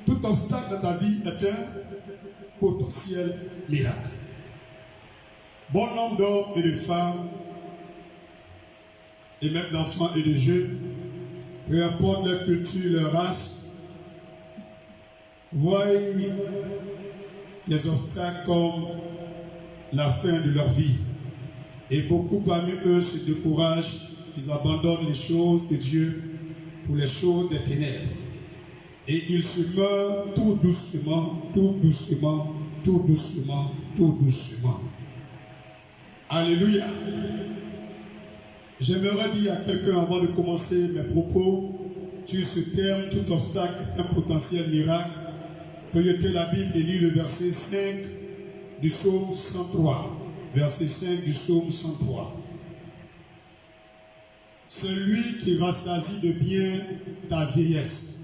Tout obstacle dans ta vie est un potentiel miracle. Bon nombre d'hommes et de femmes, et même d'enfants et de jeunes, peu importe leur culture, leur race, voient les obstacles comme la fin de leur vie. Et beaucoup parmi eux se découragent, ils abandonnent les choses de Dieu pour les choses des ténèbres. Et ils se meurent tout doucement, tout doucement, tout doucement, tout doucement. Alléluia. J'aimerais dire à quelqu'un avant de commencer mes propos sur ce terme, tout obstacle est un potentiel miracle. Feuilletez la Bible et lire le verset 5 du psaume 103. Verset 5 du psaume 103. Celui qui rassasie de bien ta vieillesse,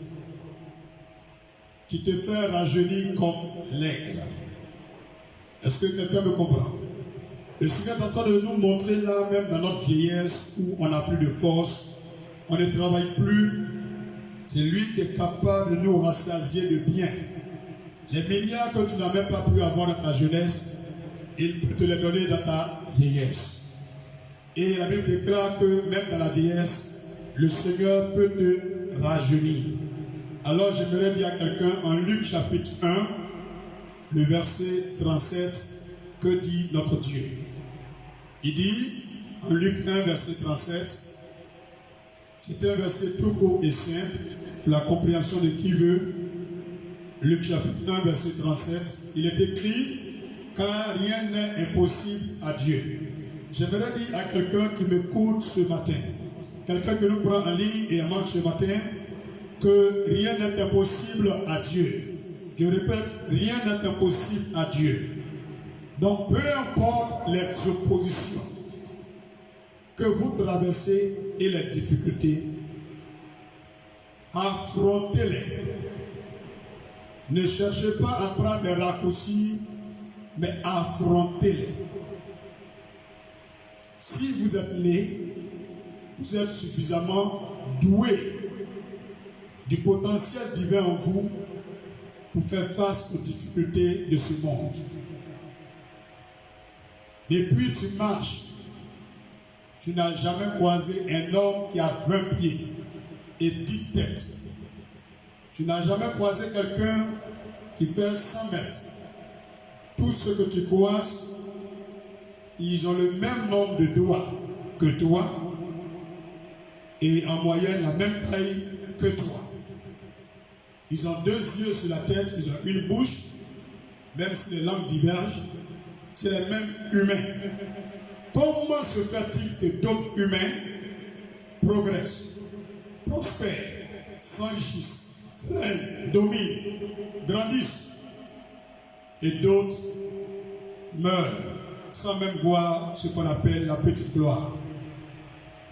qui te fait rajeunir comme l'aigle. Est-ce que quelqu'un me comprend? Le Seigneur est en train de nous montrer là, même dans notre vieillesse, où on n'a plus de force, on ne travaille plus. C'est lui qui est capable de nous rassasier de bien. Les milliards que tu n'as même pas pu avoir dans ta jeunesse, il peut te les donner dans ta vieillesse. Et la Bible déclare que même dans la vieillesse, le Seigneur peut te rajeunir. Alors j'aimerais dire à quelqu'un en Luc chapitre 1, le verset 37, que dit notre Dieu? Il dit, en Luc 1, verset 37, c'est un verset tout court et simple, pour la compréhension de qui veut. Luc chapitre 1, verset 37, il est écrit, car rien n'est impossible à Dieu. J'aimerais dire à quelqu'un qui m'écoute ce matin, quelqu'un qui nous prend en ligne et en marque ce matin, que rien n'est impossible à Dieu. Je répète, rien n'est impossible à Dieu. Donc, peu importe les oppositions que vous traversez et les difficultés, affrontez-les. Ne cherchez pas à prendre des raccourcis, mais affrontez-les. Si vous êtes né, vous êtes suffisamment doué du potentiel divin en vous pour faire face aux difficultés de ce monde. Depuis tu marches, tu n'as jamais croisé un homme qui a 20 pieds et 10 têtes. Tu n'as jamais croisé quelqu'un qui fait 100 mètres. Tous ceux que tu croises, ils ont le même nombre de doigts que toi et en moyenne la même taille que toi. Ils ont 2 yeux sur la tête, ils ont une bouche, même si les langues divergent, c'est les mêmes humains. Comment se fait-il que d'autres humains progressent, prospèrent, s'enrichissent, règnent, dominent, grandissent, et d'autres meurent sans même voir ce qu'on appelle la petite gloire?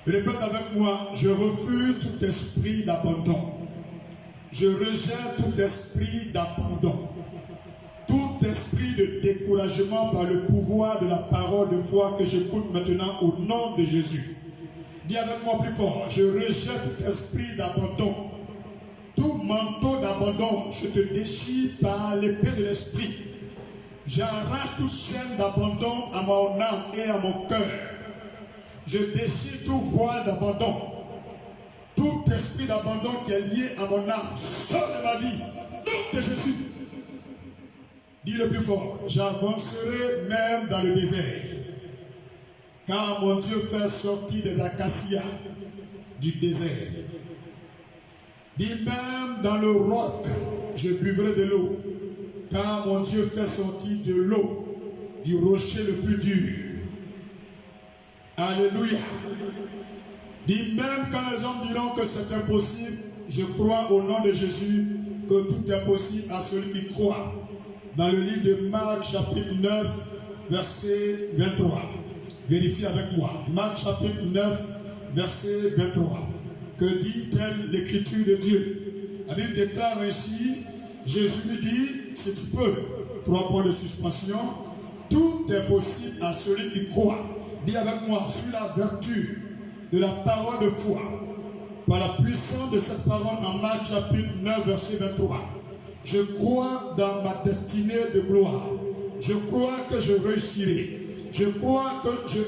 Répète avec moi, je refuse tout esprit d'abandon. Je rejette tout esprit d'abandon. Tout esprit de découragement par le pouvoir de la parole de foi que j'écoute maintenant au nom de Jésus. Dis avec moi plus fort, je rejette tout esprit d'abandon. Tout manteau d'abandon, je te déchire par l'épée de l'esprit. J'arrache toute chaîne d'abandon à mon âme et à mon cœur. Je déchire tout voile d'abandon. Tout esprit d'abandon qui est lié à mon âme, sort de ma vie, nom de Jésus. Dis le plus fort, j'avancerai même dans le désert, car mon Dieu fait sortir des acacias du désert. Dis même dans le roc, je buvrai de l'eau, car mon Dieu fait sortir de l'eau du rocher le plus dur. Alléluia. Dis même quand les hommes diront que c'est impossible, je crois au nom de Jésus que tout est possible à celui qui croit. Dans le livre de Marc chapitre 9, verset 23. Vérifie avec moi. Marc chapitre 9, verset 23. Que dit-elle l'écriture de Dieu? La Bible déclare ainsi, Jésus lui dit, si tu peux, 3 points de suspension, tout est possible à celui qui croit. Dis avec moi, sur la vertu de la parole de foi, par la puissance de cette parole en Marc chapitre 9, verset 23. Je crois dans ma destinée de gloire. Je crois que je réussirai. Je crois que je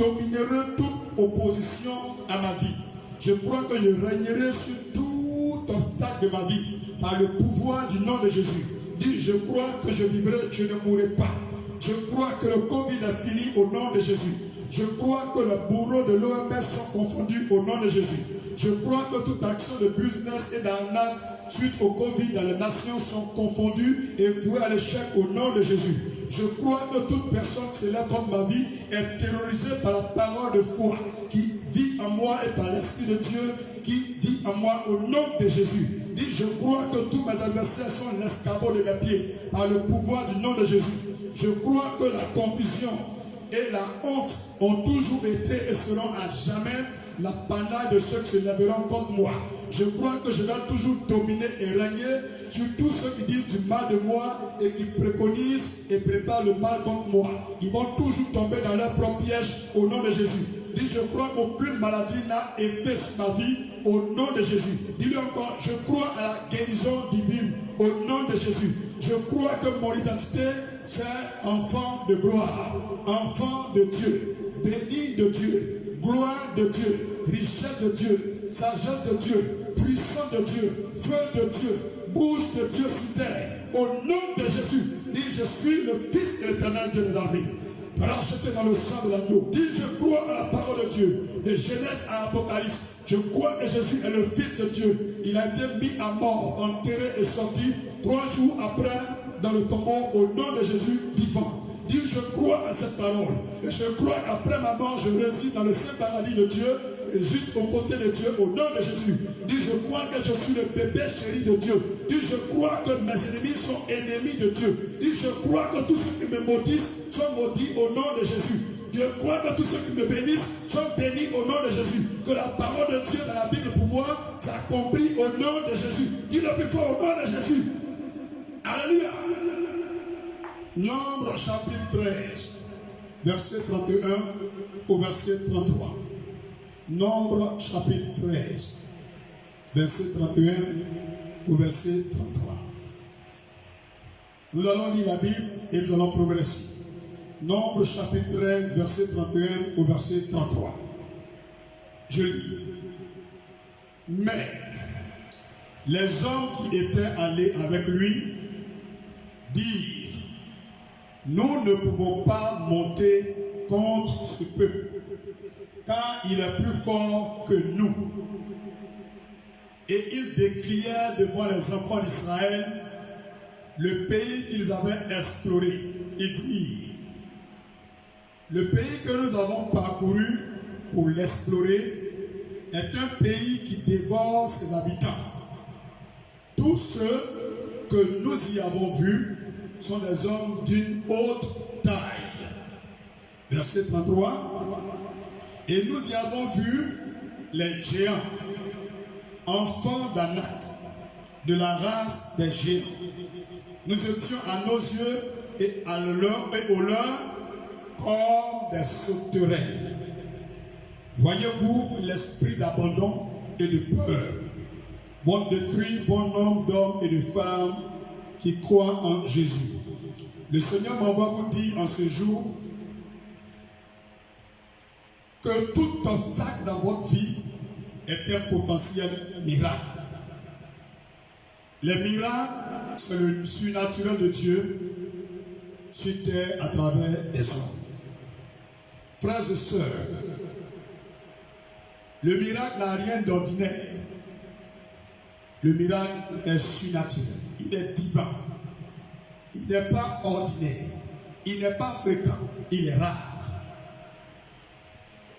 dominerai toute opposition à ma vie. Je crois que je régnerai sur tout obstacle de ma vie par le pouvoir du nom de Jésus. Dis, je crois que je vivrai, je ne mourrai pas. Je crois que le Covid a fini au nom de Jésus. Je crois que les bourreaux de l'OMS sont confondus au nom de Jésus. Je crois que toute action de business et d'arnaque suite au Covid dans les nations sont confondues et vouées à l'échec au nom de Jésus. Je crois que toute personne qui s'élève contre ma vie est terrorisée par la parole de foi qui vit en moi et par l'Esprit de Dieu qui vit en moi au nom de Jésus. Dis, je crois que tous mes adversaires sont l'escabeau de mes pieds par le pouvoir du nom de Jésus. Je crois que la confusion et la honte ont toujours été et seront à jamais l'apanage de ceux qui se lèveront contre moi. Je crois que je vais toujours dominer et régner sur tous ceux qui disent du mal de moi et qui préconisent et préparent le mal contre moi. Ils vont toujours tomber dans leur propre piège au nom de Jésus. Dis, je crois qu'aucune maladie n'a effet sur ma vie au nom de Jésus. Dis-le encore, je crois à la guérison divine au nom de Jésus. Je crois que mon identité, c'est enfant de gloire, enfant de Dieu, béni de Dieu, gloire de Dieu, richesse de Dieu, sagesse de Dieu, puissance de Dieu, feu de Dieu, bouche de Dieu sur terre. Au nom de Jésus, dis, je suis le Fils de l'Éternel Dieu des armées, racheté dans le sang de l'agneau. Dis, je crois à la parole de Dieu, de Genèse à Apocalypse. Je crois que Jésus est le Fils de Dieu. Il a été mis à mort, enterré et sorti 3 jours après dans le tombeau au nom de Jésus vivant. Dis, je crois à cette parole. Et je crois qu'après ma mort, je réside dans le saint paradis de Dieu, et juste aux côtés de Dieu au nom de Jésus. Dis, je crois que je suis le bébé chéri de Dieu. Dis, je crois que mes ennemis sont ennemis de Dieu. Dis, je crois que tous ceux qui me maudissent sont maudits au nom de Jésus. Je crois que tous ceux qui me bénissent sont bénis au nom de Jésus. Que la parole de Dieu dans la Bible pour moi s'accomplit au nom de Jésus. Dis le plus fort au nom de Jésus. Alléluia. Nombre chapitre 13, verset 31 au verset 33. Nombre chapitre 13, verset 31 au verset 33. Nous allons lire la Bible et nous allons progresser. Nombre chapitre 13, verset 31 au verset 33. Je lis. Mais les hommes qui étaient allés avec lui dirent, nous ne pouvons pas monter contre ce peuple, car il est plus fort que nous. Et ils décrièrent devant les enfants d'Israël le pays qu'ils avaient exploré. Ils dirent, le pays que nous avons parcouru pour l'explorer est un pays qui dévore ses habitants. Tous ceux que nous y avons vus sont des hommes d'une haute taille. Verset 33. Et nous y avons vu les géants, enfants d'Anak, de la race des géants. Nous étions à nos yeux et au leur comme des sauterelles. Voyez-vous l'esprit d'abandon et de peur, bon détruit, bon nombre d'hommes et de femmes qui croient en Jésus. Le Seigneur m'envoie vous dire en ce jour que tout obstacle dans votre vie est un potentiel miracle. Les miracles, c'est le surnaturel de Dieu sur terre à travers les hommes. Frères et sœurs, le miracle n'a rien d'ordinaire. Le miracle est surnaturel. Il est divin. Il n'est pas ordinaire. Il n'est pas fréquent. Il est rare.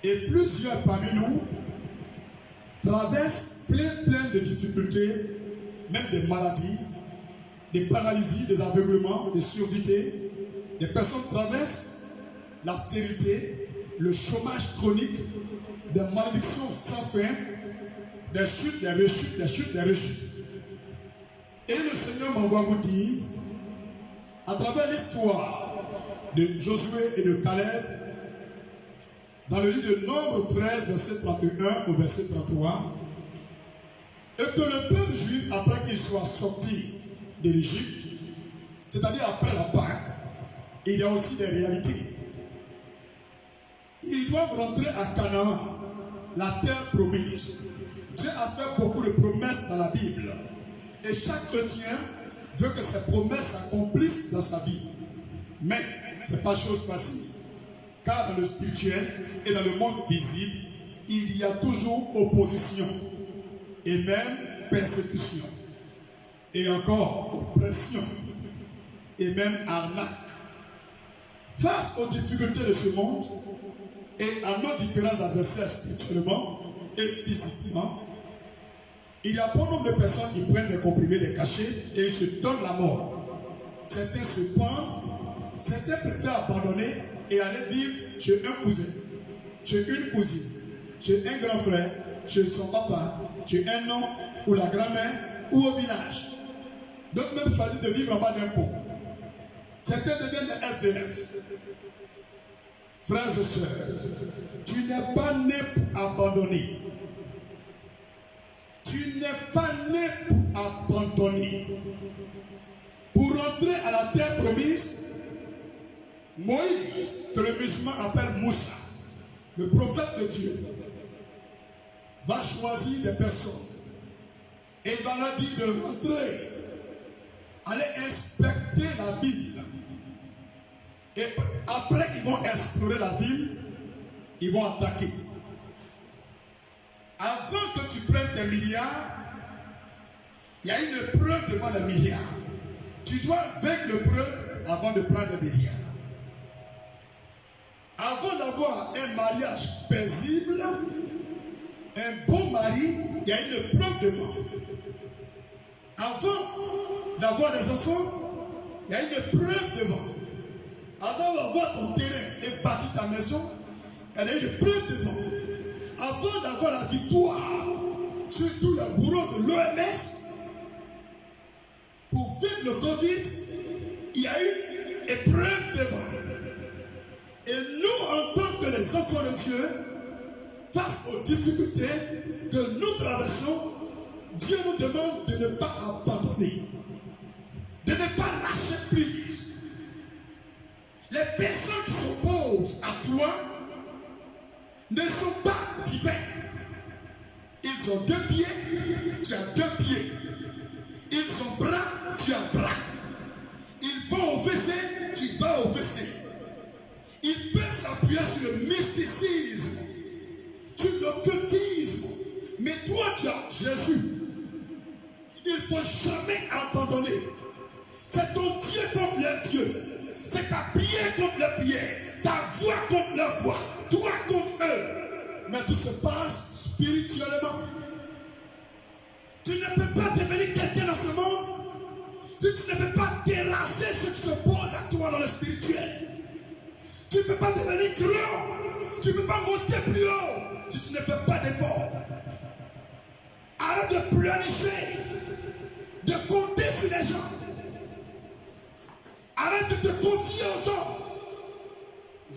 Et plusieurs parmi nous traversent plein de difficultés, même des maladies, des paralysies, des aveuglements, des surdités. Des personnes traversent la stérilité, le chômage chronique, des malédictions sans fin, des chutes, des rechutes, des chutes, des rechutes. Et le Seigneur m'envoie vous dire, à travers l'histoire de Josué et de Caleb, dans le livre de Nombre 13, verset 31 au verset 33, et que le peuple juif, après qu'il soit sorti de l'Égypte, c'est-à-dire après la Pâque, il y a aussi des réalités. Ils doivent rentrer à Canaan, la terre promise. Dieu a fait beaucoup de promesses dans la Bible. Et chaque chrétien veut que ces promesses s'accomplissent dans sa vie. Mais ce n'est pas chose facile. Car dans le spirituel et dans le monde visible, il y a toujours opposition. Et même persécution. Et encore oppression. Et même arnaque. Face aux difficultés de ce monde et à nos différents adversaires spirituellement et physiquement, il y a bon nombre de personnes qui prennent des comprimés, des cachets et ils se donnent la mort. Certains se pendent, certains préfèrent abandonner et aller vivre chez un cousin, chez une cousine, chez un grand frère, chez son papa, chez un oncle ou la grand-mère ou au village. D'autres même choisissent de vivre en bas d'un pont. Certains deviennent des SDF. Frères et sœurs, tu n'es pas né pour abandonner. Tu n'es pas né pour abandonner. Pour rentrer à la terre promise, Moïse, que le musulman appelle Moussa, le prophète de Dieu, va choisir des personnes. Et il va leur dire de rentrer, aller inspecter la ville. Et après qu'ils vont explorer la ville, ils vont attaquer. Avant que tu prennes tes milliards, il y a une épreuve devant les milliards. Tu dois vaincre l'épreuve avant de prendre les milliards. Avant d'avoir un mariage paisible, un bon mari, il y a une épreuve devant. Avant d'avoir des enfants, il y a une épreuve devant. Avant d'avoir ton terrain et bâtir ta maison, il y a une épreuve devant. Avant d'avoir la victoire sur tous les bourreaux de l'OMS, pour vaincre le Covid, il y a une épreuve devant. Et nous, en tant que les enfants de Dieu, face aux difficultés que nous traversons, Dieu nous demande de ne pas abandonner, de ne pas lâcher prise. Les personnes qui s'opposent à toi ne sont pas divins. Ils ont deux pieds, tu as deux pieds. Ils ont bras, tu as bras. Ils vont au WC, tu vas au WC. Ils peuvent s'appuyer sur le mysticisme, sur l'occultisme. Mais toi, tu as Jésus. Il ne faut jamais abandonner. C'est ton Dieu contre leur Dieu. C'est ta prière contre leur prière. Ta voix contre leur voix. Toi contre eux. Mais tout se passe spirituellement. Tu ne peux pas devenir quelqu'un dans ce monde si tu ne peux pas terrasser ce qui s'oppose à toi dans le spirituel. Tu ne peux pas devenir grand. Tu ne peux pas monter plus haut si tu ne fais pas d'effort. Arrête de pleurnicher, de compter sur les gens. Arrête de te confier aux hommes.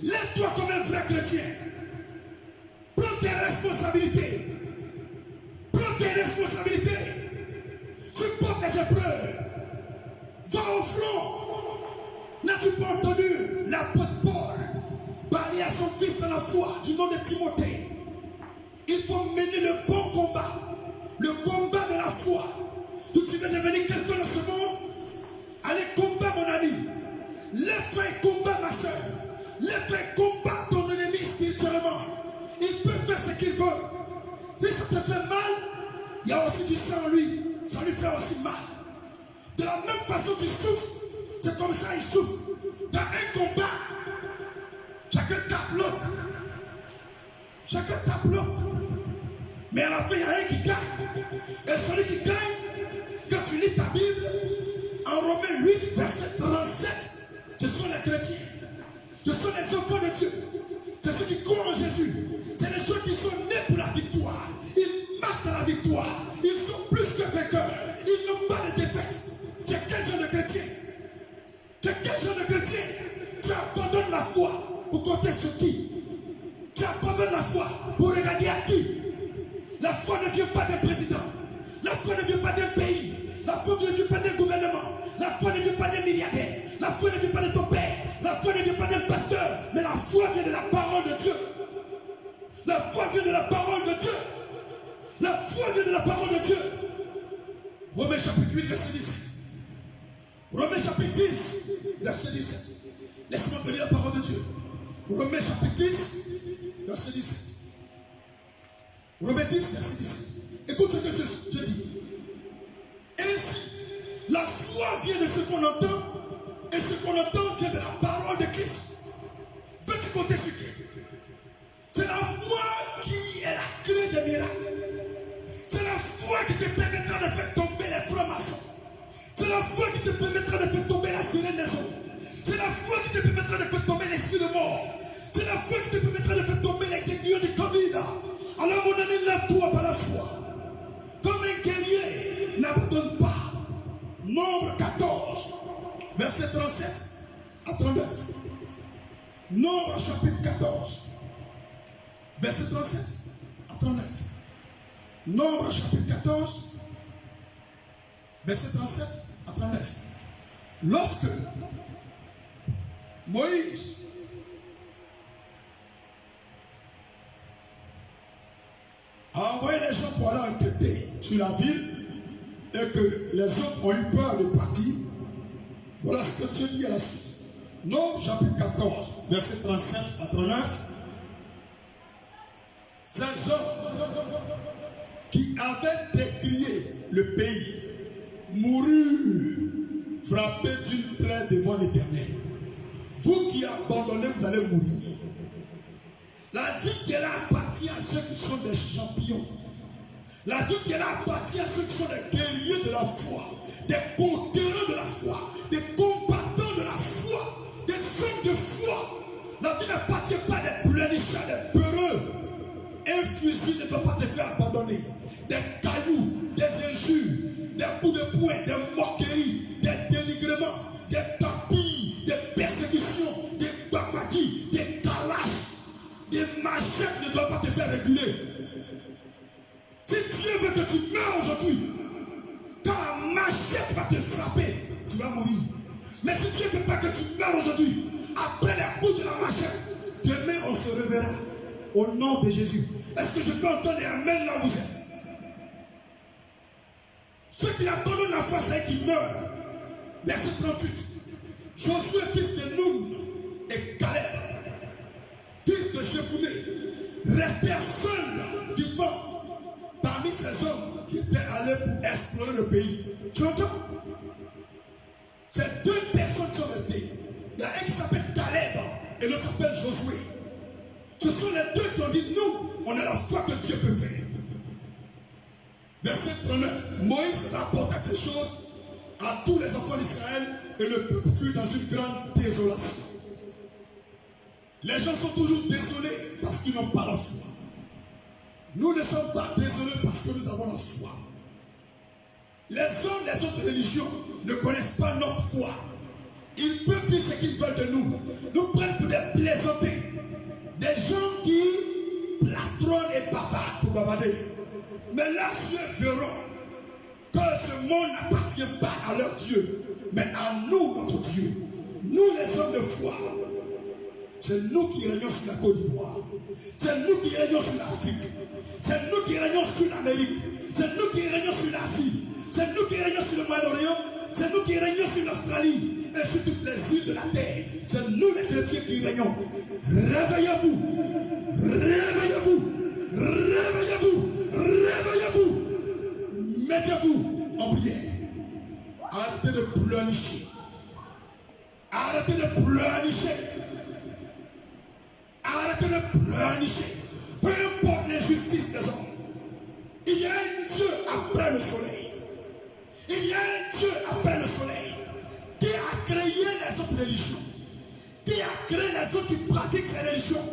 Lève-toi comme un vrai chrétien. Prends tes responsabilités. Prends tes responsabilités. Supporte les épreuves. Va au front. N'as-tu pas entendu l'apôtre Paul parler à son fils dans la foi du nom de Timothée? Il faut mener le bon combat. Le combat de la foi. Si tu veux devenir quelqu'un dans ce monde, allez combat mon ami. Lève-toi et combat ma soeur. Lève-toi et combat ton ennemi spirituellement. Il peut faire ce qu'il veut. Si ça te fait mal, il y a aussi du sang en lui. Ça lui fait aussi mal. De la même façon tu souffres, c'est comme ça il souffre. Dans un combat, chacun tape l'autre. Chacun tape l'autre. Mais à la fin, il y a un qui gagne. Et celui qui gagne, quand tu lis ta Bible, en Romains 8, verset 37, ce sont les chrétiens. Ce sont les enfants de Dieu. C'est ceux qui croient en Jésus. C'est les gens qui sont nés pour la victoire. Ils marchent dans la victoire. Ils sont plus que vainqueurs. Ils n'ont pas de défaite. Tu es quel genre de chrétien? Tu es quel genre de chrétien? Tu abandonnes la foi pour compter sur qui? Tu abandonnes la foi pour regarder à qui? La foi ne vient pas d'un président. La foi ne vient pas d'un pays. La foi ne vient pas d'un gouvernement. milliardaire. La foi ne vient pas de ton père. La foi ne vient pas d'un pasteur. Mais la foi vient de la parole de Dieu. La foi vient de la parole de Dieu. La foi vient de la parole de Dieu. Romains chapitre 8, verset 17. Romains chapitre 10, verset 17. Laisse-moi te lire la parole de Dieu. Romains chapitre 10, verset 17. Romains 10, verset 17. Écoute ce que Dieu dit. Ainsi, la foi vient de ce qu'on entend, et ce qu'on entend vient de la parole de Christ. Veux-tu compter sur qui? C'est la foi qui est la clé des miracles. C'est la foi qui te permettra de faire tomber les francs-maçons. C'est la foi qui te permettra de faire tomber la sirène des eaux. C'est la foi qui te permettra de faire tomber l'esprit de mort. C'est la foi qui te permettra de faire tomber l'exécution du Covid. Alors mon ami, lève-toi par la foi. Comme un guerrier, n'abandonne pas. Nombre 14, verset 37 à 39. Nombre chapitre 14, verset 37 à 39. Nombre chapitre 14, verset 37 à 39. Lorsque Moïse a envoyé les gens pour aller enquêter sur la ville et que les autres ont eu peur de partir, voilà ce que Dieu dit à la suite. Nombre chapitre 14, verset 37 à 39. Ces hommes qui avaient décrié le pays moururent frappés d'une plaie devant l'Éternel. Vous qui abandonnez, vous allez mourir. La vie qui est là appartient à ceux qui sont des champions. La vie qui est là appartient à ceux qui sont des guerriers de la foi, des conquérants de la foi, des combattants de la foi, des hommes de foi. La vie n'appartient pas à des pleurnichards, des peureux. Un fusil ne doit pas te faire abandonner. Des cailloux, des injures, des coups de poing, des moqueries, des dénigrements, des tapis, des persécutions, des babakis, des calaches, des machettes ne doivent pas te faire reculer. Si Dieu veut que tu meurs aujourd'hui, quand la machette va te frapper, tu vas mourir. Mais si Dieu ne veut pas que tu meurs aujourd'hui, après les coups de la machette, demain on se reverra. Au nom de Jésus. Est-ce que je peux entendre un amen là où vous êtes? Ceux qui abandonnent la foi, c'est qui meurent. Verset 38. Josué, fils de Nun, et Caleb, fils de Jephuné, restèrent seuls, vivants, parmi ces hommes qui étaient allés pour explorer le pays. Tu entends? C'est deux personnes qui sont restées. Il y a un qui s'appelle Caleb et l'autre s'appelle Josué. Ce sont les deux qui ont dit, nous, on a la foi que Dieu peut faire. Verset 39, Moïse rapporta ces choses à tous les enfants d'Israël et le peuple fut dans une grande désolation. Les gens sont toujours désolés parce qu'ils n'ont pas la foi. Nous ne sommes pas désolés parce que nous avons la foi. Les hommes des autres religions ne connaissent pas notre foi. Ils peuvent dire ce qu'ils veulent de nous. Nous prennent pour des plaisantés. Des gens qui plastronnent et bavardent pour bavarder. Mais là, ceux verront que ce monde n'appartient pas à leur Dieu, mais à nous, notre Dieu. Nous, les hommes de foi. C'est nous qui régnons sur la Côte d'Ivoire. C'est nous qui régnons sur l'Afrique. C'est nous qui régnons sur l'Amérique. C'est nous qui régnons sur l'Asie. C'est nous qui régnons sur le Moyen-Orient. C'est nous qui régnons sur l'Australie et sur toutes les îles de la terre. C'est nous les chrétiens qui régnons. Réveillez-vous. Réveillez-vous. Réveillez-vous. Réveillez-vous. Mettez-vous en prière. Arrêtez de pleurnicher. Arrêtez de pleurnicher. Arrêtez de pleurnicher. Peu importe l'injustice des hommes. Il y a un Dieu après le soleil. Il y a un Dieu après le soleil qui a créé les autres religions, qui a créé les autres qui pratiquent ces religions,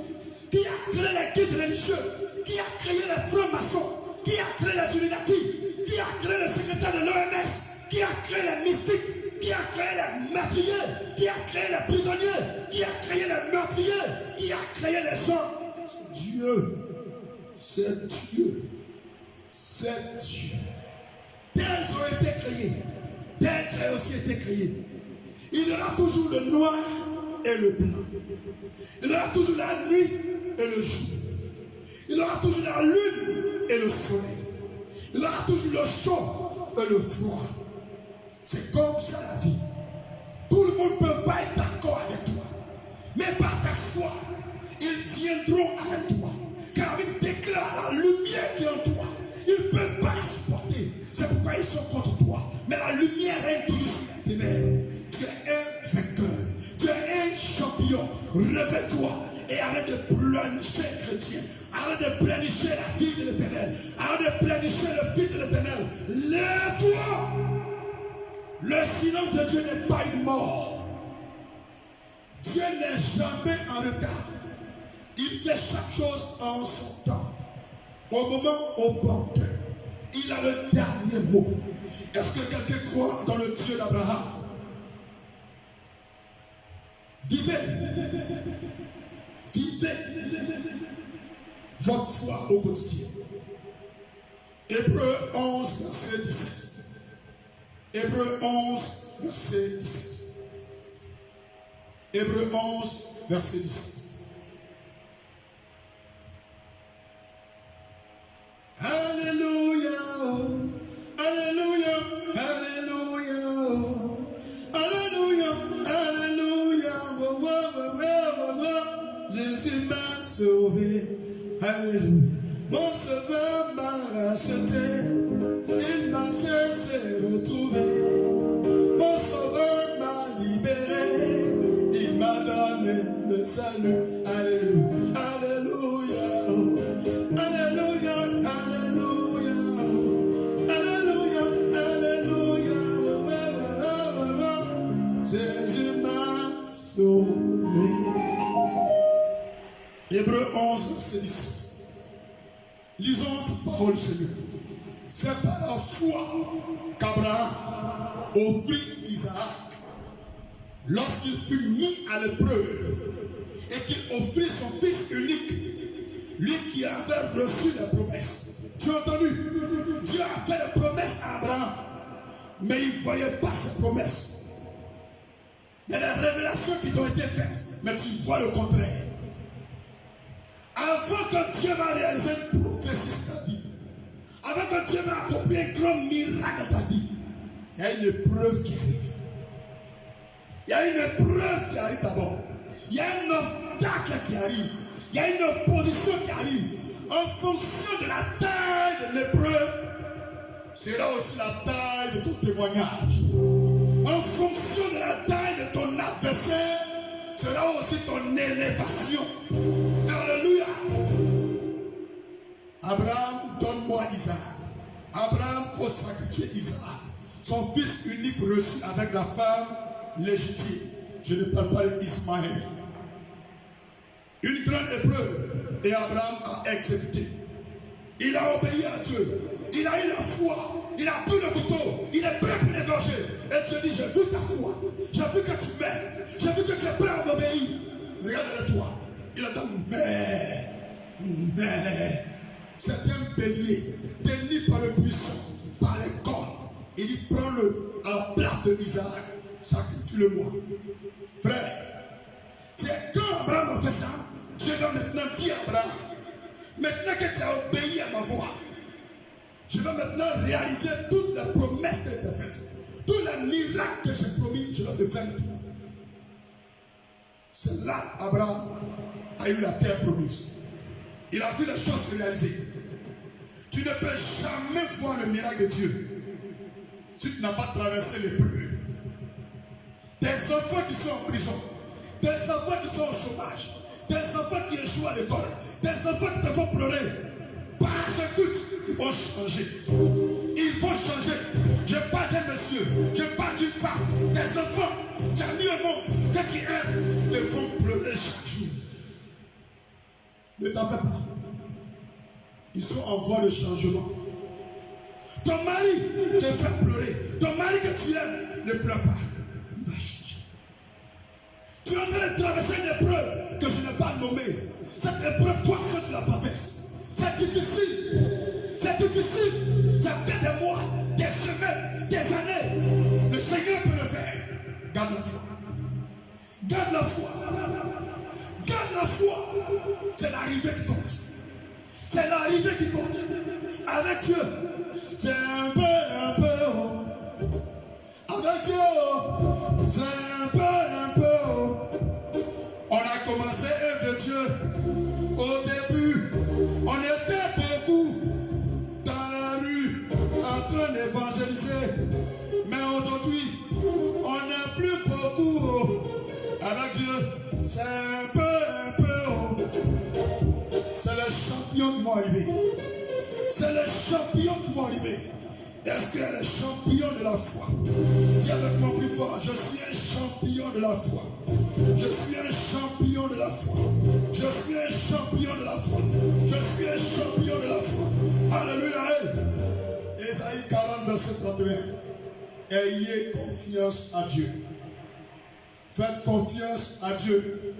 qui a créé les guides religieux, qui a créé les francs-maçons, qui a créé les Illuminati, qui a créé le secrétaire de l'OMS, qui a créé les mystiques, qui a créé les meurtriers, qui a créé les prisonniers, qui a créé les meurtriers, qui a créé les gens. Dieu, c'est Dieu, c'est Dieu. Tels ont été créés, tels ont aussi été créés. Il y aura toujours le noir et le blanc. Il y aura toujours la nuit et le jour. Il y aura toujours la lune et le soleil. Il y aura toujours le chaud et le froid. C'est comme ça la vie. Tout le monde ne peut pas être d'accord avec toi. Mais par ta foi, ils viendront avec toi. Car il déclare la lumière qui est en toi. Ils ne peuvent pas la supporter. C'est pourquoi ils sont contre toi. Mais la lumière règne toujours sur les ténèbres. Tu es un vainqueur. Tu es un champion. Réveille-toi et arrête de pleurnicher, chrétien. Arrête de pleurnicher la fille de l'Éternel. Arrête de pleurnicher le fils de l'Éternel. Lève-toi. Le silence de Dieu n'est pas une mort. Dieu n'est jamais en retard. Il fait chaque chose en son temps. Au moment opportun. Il a le dernier mot. Est-ce que quelqu'un croit dans le Dieu d'Abraham? Vivez. Vivez votre foi au quotidien. Hébreux 11, verset 17. Hébreux 11, verset 17. Hébreux 11, verset 17. Alléluia, Alléluia, Alléluia, Alléluia, Alléluia, oh, oh, oh, oh, oh. Jésus m'a sauvé, Alléluia. Mon sauveur m'a racheté, il m'a cherché, retrouvé. Mon sauveur m'a libéré, il m'a donné le salut, Alléluia, Alléluia, Alléluia, Alléluia, Alléluia, Alléluia, oh, oh, oh, oh. Jésus m'a sauvé. Hébreux 11, verset 17. Lisons cette parole, Seigneur. C'est par la foi qu'Abraham offrit Isaac lorsqu'il fut mis à l'épreuve et qu'il offrit son fils unique, lui qui avait reçu la promesse. Tu as entendu? Dieu a fait des promesses à Abraham, mais il ne voyait pas ces promesses. Il y a des révélations qui t'ont été faites, mais tu vois le contraire. Avant que Dieu va réaliser une prophétie sur ta vie, avant que Dieu va accomplir un grand miracle dans ta vie, il y a une épreuve qui arrive. Il y a une épreuve qui arrive d'abord. Il y a un obstacle qui arrive. Il y a une opposition qui arrive. En fonction de la taille de l'épreuve, sera aussi la taille de ton témoignage. En fonction de la taille de ton adversaire, sera aussi ton élévation. Alléluia. Abraham, donne-moi Isaac. Abraham faut sacrifier Isaac, son fils unique reçu avec la femme légitime. Je ne parle pas d'Ismaël. Une grande épreuve et Abraham a accepté. Il a obéi à Dieu. Il a eu la foi. Il a pris le couteau. Il est prêt pour l'égorger. Et Dieu dit, j'ai vu ta foi. J'ai vu que tu m'aimes. J'ai vu que tu es prêt à m'obéir. Regarde-le-toi. Il a dit, mais, c'est un bélier tenu par le puissant, par les cornes. Il dit, prends-le à la place de Isaac. Sacrifie-le-moi. Frère, c'est quand Abraham a fait ça, Dieu va maintenant dire à Abraham, maintenant que tu as obéi à ma voix, je vais maintenant réaliser toutes les promesses que tu as faites. Tous les miracles que j'ai promis, je vais te faire maintenant. C'est là Abraham a eu la terre promise. Il a vu les choses se réaliser. Tu ne peux jamais voir le miracle de Dieu si tu n'as pas traversé l'épreuve. Des enfants qui sont en prison, des enfants qui sont au chômage, des enfants qui échouent à l'école, des enfants qui te font pleurer. Persécute, il faut changer. Il faut changer. Je parle d'un monsieur, je parle d'une femme, des enfants qui ont mis au monde, que tu aimes, te font pleurer chaque jour. Ne t'en fais pas. Ils sont en voie de changement. Ton mari te fait pleurer. Ton mari que tu aimes ne pleure pas. Il va changer. Tu es en train de traverser une épreuve que je n'ai pas nommée. Cette épreuve, toi seul, tu la traverses. C'est difficile. C'est difficile. Ça fait des mois, des semaines, des années. Le Seigneur peut le faire. Garde la foi. Garde la foi. Garde la foi. C'est l'arrivée qui compte. C'est l'arrivée qui compte. Avec Dieu. C'est un peu. Avec Dieu. C'est un peu. On a commencé œuvre de Dieu. Au début, on était beaucoup dans la rue en train d'évangéliser. Mais aujourd'hui, on n'est plus beaucoup avec Dieu. C'est un peu. C'est les champions qui vont arriver. C'est les champions qui vont arriver. Est-ce qu'il y a les champions de la foi? Dis avec moi plus fort, je suis un champion de la foi. Je suis un champion de la foi. Je suis un champion de la foi. Je suis un champion de la foi. Alléluia. Ésaïe 40, verset 31. Ayez confiance à Dieu. Faites confiance à Dieu.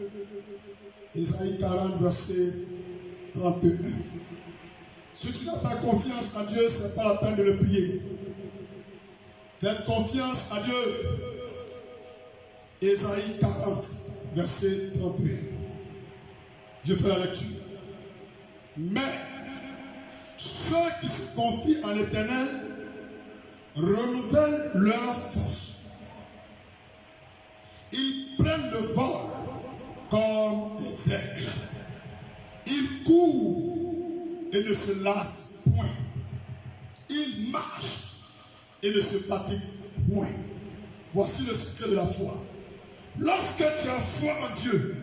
Ésaïe 40, verset 31. Si tu n'as pas confiance à Dieu, ce n'est pas la peine de le prier. Faites confiance à Dieu. Ésaïe 40, verset 31. Je fais la lecture. Mais ceux qui se confient en l'Éternel renouvellent leur force. Ils prennent le vol comme les aigles. Ils courent et ne se lassent point. Ils marchent et ne se fatiguent point. Voici le secret de la foi. Lorsque tu as foi en Dieu,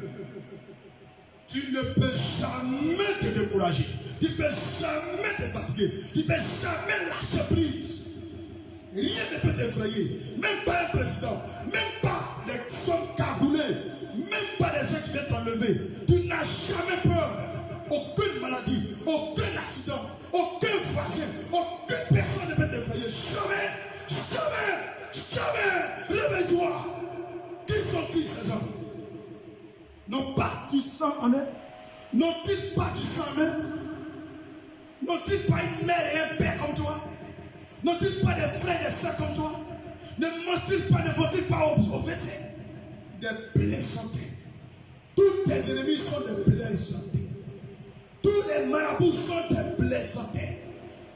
tu ne peux jamais te décourager. Tu ne peux jamais te fatiguer. Tu ne peux jamais lâcher prise. Rien ne peut t'effrayer. Même pas un président. Même pas des sommes cagoulées. Même pas des gens qui viennent t'enlever. Tu n'as jamais peur. Aucune maladie, aucun accident, aucun voisin, aucune personne ne peut t'effrayer. Jamais, jamais, jamais. Réveille-toi. Qui sont-ils ces hommes? N'ont pas du sang en eux? N'ont-ils pas du sang en eux? N'ont-ils pas une mère et un père comme toi? N'ont-ils pas des frères et des sœurs comme toi? Ne mangent-ils pas, ne vont-ils pas au WC? Des plaisantés. Tous tes ennemis sont des plaisantés. Tous les marabouts sont des plaisantés.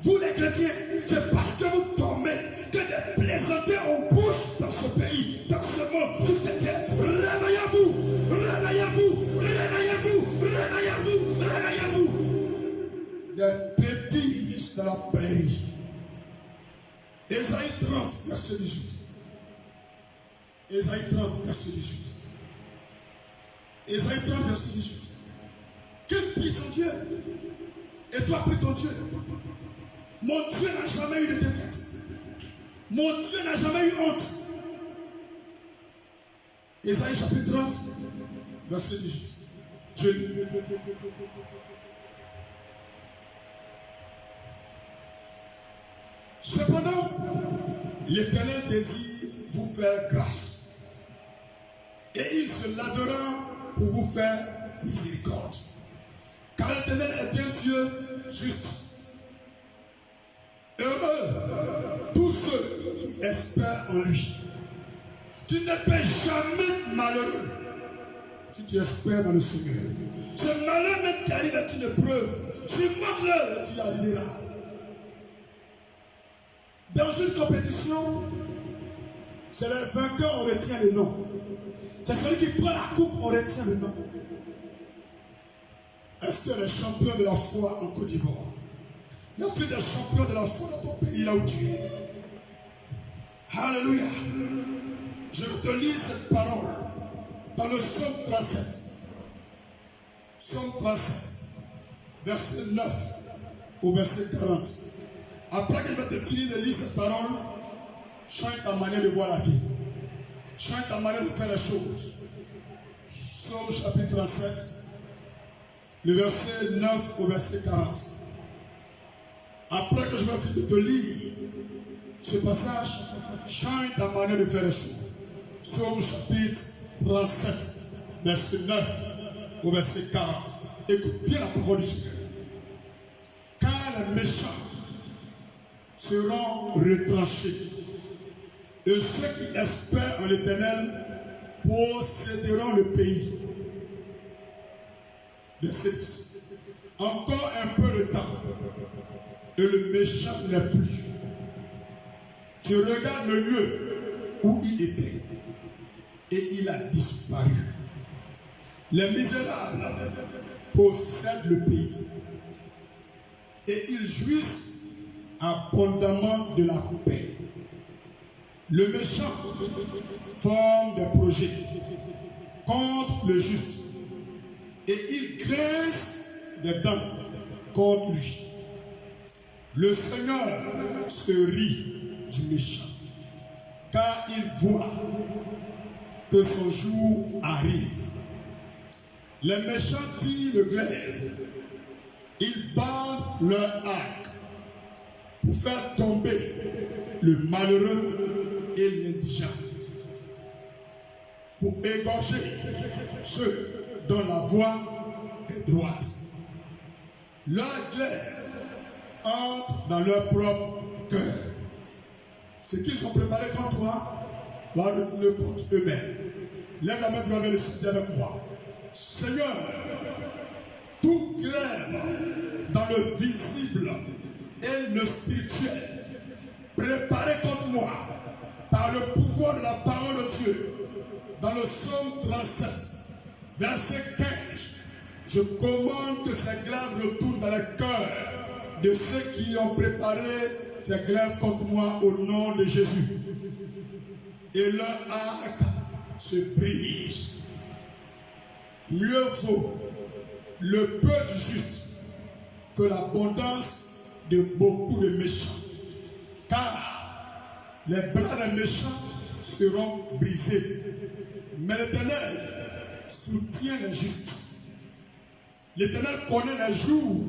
Vous les chrétiens, c'est parce que vous dormez que des plaisantés en bouche dans ce pays, dans ce monde, sur cette terre. Réveillez-vous, réveillez-vous, réveillez-vous, réveillez-vous, réveillez-vous. Des bêtises de la prairie. Ésaïe 30, verset 18. Ésaïe 30, verset 18. Ésaïe 30, verset 18. Qu'il prie son Dieu. Et toi, prie ton Dieu. Mon Dieu n'a jamais eu de défaite. Mon Dieu n'a jamais eu honte. Ésaïe chapitre 30, verset 18. Je lis. Cependant, l'Éternel désire vous faire grâce. Et il se lavera pour vous faire miséricorde. Car l'Éternel est un Dieu juste. Heureux tous ceux qui espèrent en lui. Tu ne peux jamais malheureux si tu espères dans le Seigneur. Ce malheur même qui arrive est une épreuve. Tu montres-le et tu y arriveras. Dans une compétition, c'est le vainqueur, on retient le nom. C'est celui qui prend la coupe, on retient le nom. Est-ce que les champions de la foi en Côte d'Ivoire? Est-ce que des champions de la foi dans ton pays, là où tu es? Alléluia. Je te lis cette parole dans le psaume 37. Psaume 37, verset 9 au verset 40. Après que je vais te finir de lire cette parole, change ta manière de voir la vie. Change ta manière de faire les choses. Psaume chapitre 37, le verset 9 au verset 40. Après que je vais finir de te lire ce passage, change ta manière de faire les choses. Psaume chapitre 37, verset 9 au verset 40. Écoute bien la parole du Seigneur. Car les méchants seront retranchés Et ceux qui espèrent en l'Éternel posséderont le pays. Verset 10. Encore un peu de temps, et le méchant n'est plus. Tu regardes le lieu où il était, et il a disparu. Les misérables possèdent le pays, et ils jouissent abondamment de la paix. Le méchant forme des projets contre le juste, et il grince des dents contre lui. Le Seigneur se rit du méchant, car il voit que son jour arrive. Les méchants tirent le glaive, ils bandent leur arc pour faire tomber le malheureux et l'indigent, pour égorger ceux dont la voie est droite. Leur glaive entre dans leur propre cœur. Ce qu'ils ont préparé contre toi va retourner contre eux-mêmes. Lève la main droite vers le ciel avec moi. Seigneur, tout glaive dans le visible et le spirituel, préparé contre moi par le pouvoir de la parole de Dieu, dans le psaume 37, verset 15, je commande que ces glaives retournent dans le cœur de ceux qui ont préparé ces glaives contre moi au nom de Jésus. Et leur arc se brise. Mieux vaut le peu du juste que l'abondance de beaucoup de méchants. Car les bras des méchants seront brisés. Mais l'Éternel soutient les justes. L'Éternel connaît les jours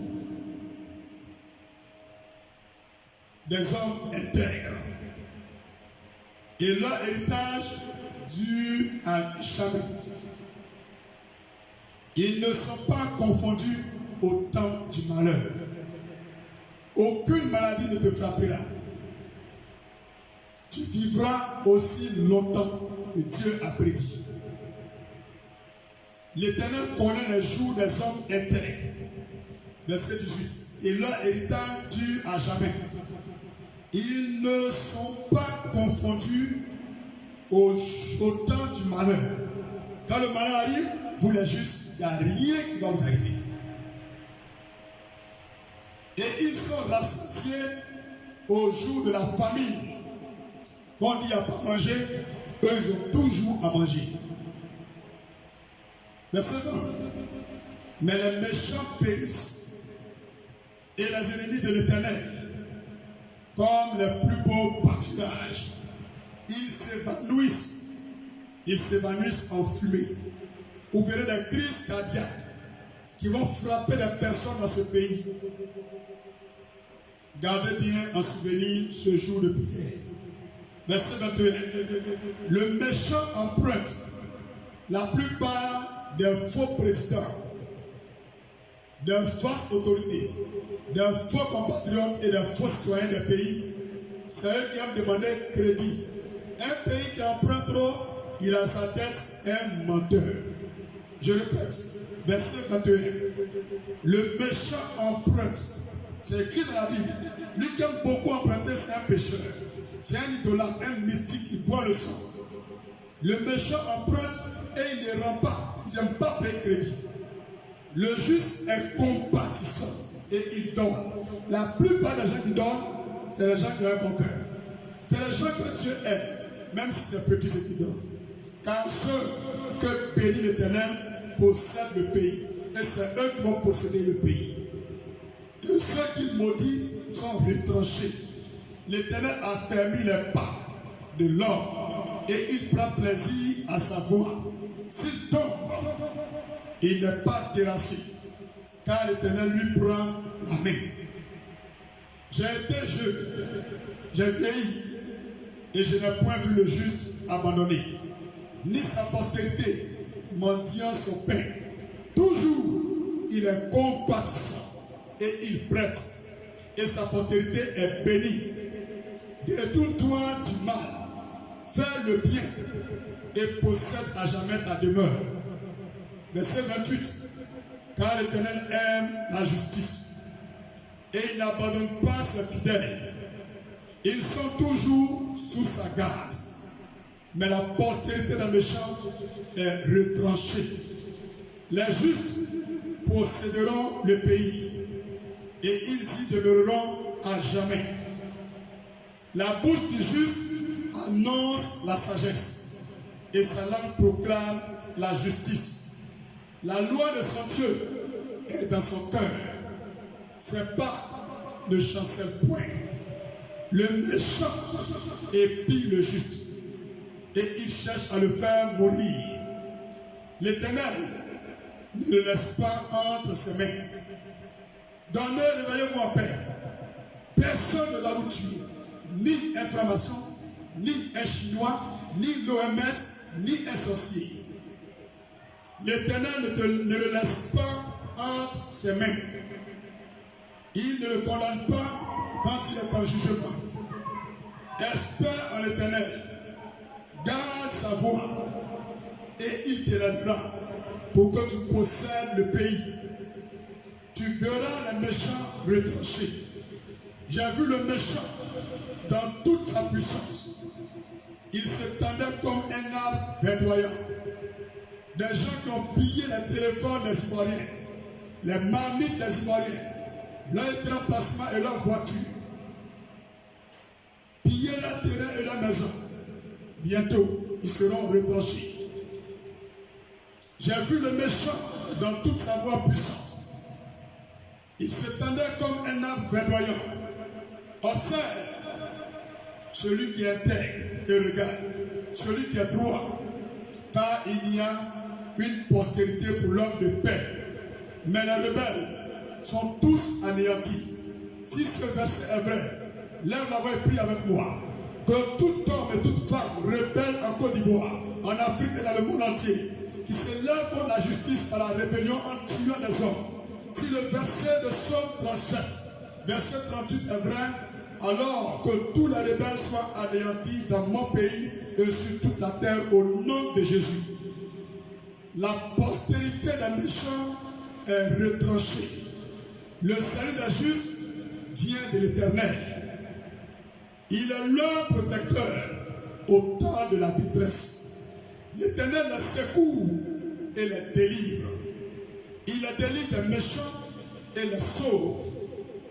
des hommes intègres. Et leur héritage dure à jamais. Ils ne sont pas confondus au temps du malheur. Aucune maladie ne te frappera. Tu vivras aussi longtemps que Dieu a prédit. L'Éternel connaît les jours des hommes intègres. Verset 18. Et leur héritage dure à jamais. Ils ne sont pas confondus au temps du malheur. Quand le malheur arrive, vous les justes, il n'y a rien qui va vous arriver. Et ils sont rassasiés au jour de la famine. Quand on dit qu'il n'y a pas à manger, eux ils ont toujours à manger. Verset 20. Mais les méchants périssent et les ennemis de l'Éternel, comme les plus beaux pâturages, ils s'évanouissent en fumée. Vous verrez des crises cardiaques qui vont frapper les personnes dans ce pays. Gardez bien en souvenir ce jour de prière. Verset 21. Le méchant emprunte la plupart des faux présidents, des fausses autorités, des faux compatriotes et des faux citoyens des pays. C'est eux qui ont demandé crédit. Un pays qui emprunte trop, il a à sa tête un menteur. Je répète, verset 21. Le méchant emprunte. C'est écrit dans la Bible. Lui qui aime beaucoup emprunter, c'est un pécheur. C'est un idolâtre, un mystique qui boit le sang. Le méchant emprunte et il ne rend pas. Il n'aime pas payer crédit. Le juste est compatissant et il donne. La plupart des gens qui donnent, c'est les gens qui ont un bon cœur. C'est les gens que Dieu aime, même si c'est petit ce qu'ils donnent. Car ceux que bénit l'Éternel possèdent le pays. Et c'est eux qui vont posséder le pays. Et ceux qu'il maudit sont retranchés. L'Éternel a fermé les pas de l'homme et il prend plaisir à sa voix. S'il tombe, il n'est pas terrassé, car l'Éternel lui prend la main. J'ai été jeune, j'ai vieilli, et je n'ai point vu le juste abandonné, ni sa postérité mendiant son pain. Toujours, il est compatissant et il prête, et sa postérité est bénie. Détourne-toi du mal fais le bien et possède à jamais ta demeure. Verset 28. Car l'Éternel aime la justice et il n'abandonne pas ses fidèles. Ils sont toujours sous sa garde. Mais la postérité d'un méchant est retranchée. Les justes posséderont le pays et ils y demeureront à jamais. La bouche du juste annonce la sagesse et sa langue proclame la justice. La loi de son Dieu est dans son cœur. Ses pas ne chancellent point. Le méchant épie le juste et il cherche à le faire mourir. L'Éternel ne le laisse pas entre ses mains. Donnez, réveillez-moi en paix. Personne ne va vous tuer. Ni inflammation, ni un Chinois, ni l'OMS, ni un sorcier. L'Éternel ne le laisse pas entre ses mains. Il ne le condamne pas quand il est en jugement. Espère en l'Éternel. Garde sa voix et il t'élèvera pour que tu possèdes le pays. Tu verras les méchants retranchés. J'ai vu le méchant dans toute sa puissance. Il s'étendait comme un arbre verdoyant. Des gens qui ont pillé les téléphones des Ivoiriens, les marmites des Ivoiriens, leur emplacement et leur voiture. Piller leur terrain et leur maison. Bientôt, ils seront retranchés. J'ai vu le méchant dans toute sa voix puissante. Il s'étendait comme un arbre verdoyant. Observe celui qui est intègre et regarde, celui qui est droit, car il y a une postérité pour l'homme de paix. Mais les rebelles sont tous anéantis. Si ce verset est vrai, lève la voix et prie avec moi. Que tout homme et toute femme rebelle en Côte d'Ivoire, en Afrique et dans le monde entier, qui s'élève contre la justice par la rébellion en tuant des hommes. Si le verset de Psaume 37, verset 38 est vrai, alors que tous les rebelles soient anéantis dans mon pays et sur toute la terre au nom de Jésus. La postérité des méchants est retranchée. Le salut des justes vient de l'Éternel. Il est leur protecteur au temps de la détresse. L'Éternel les secourt et les délivre. Il les délivre des méchants et les sauve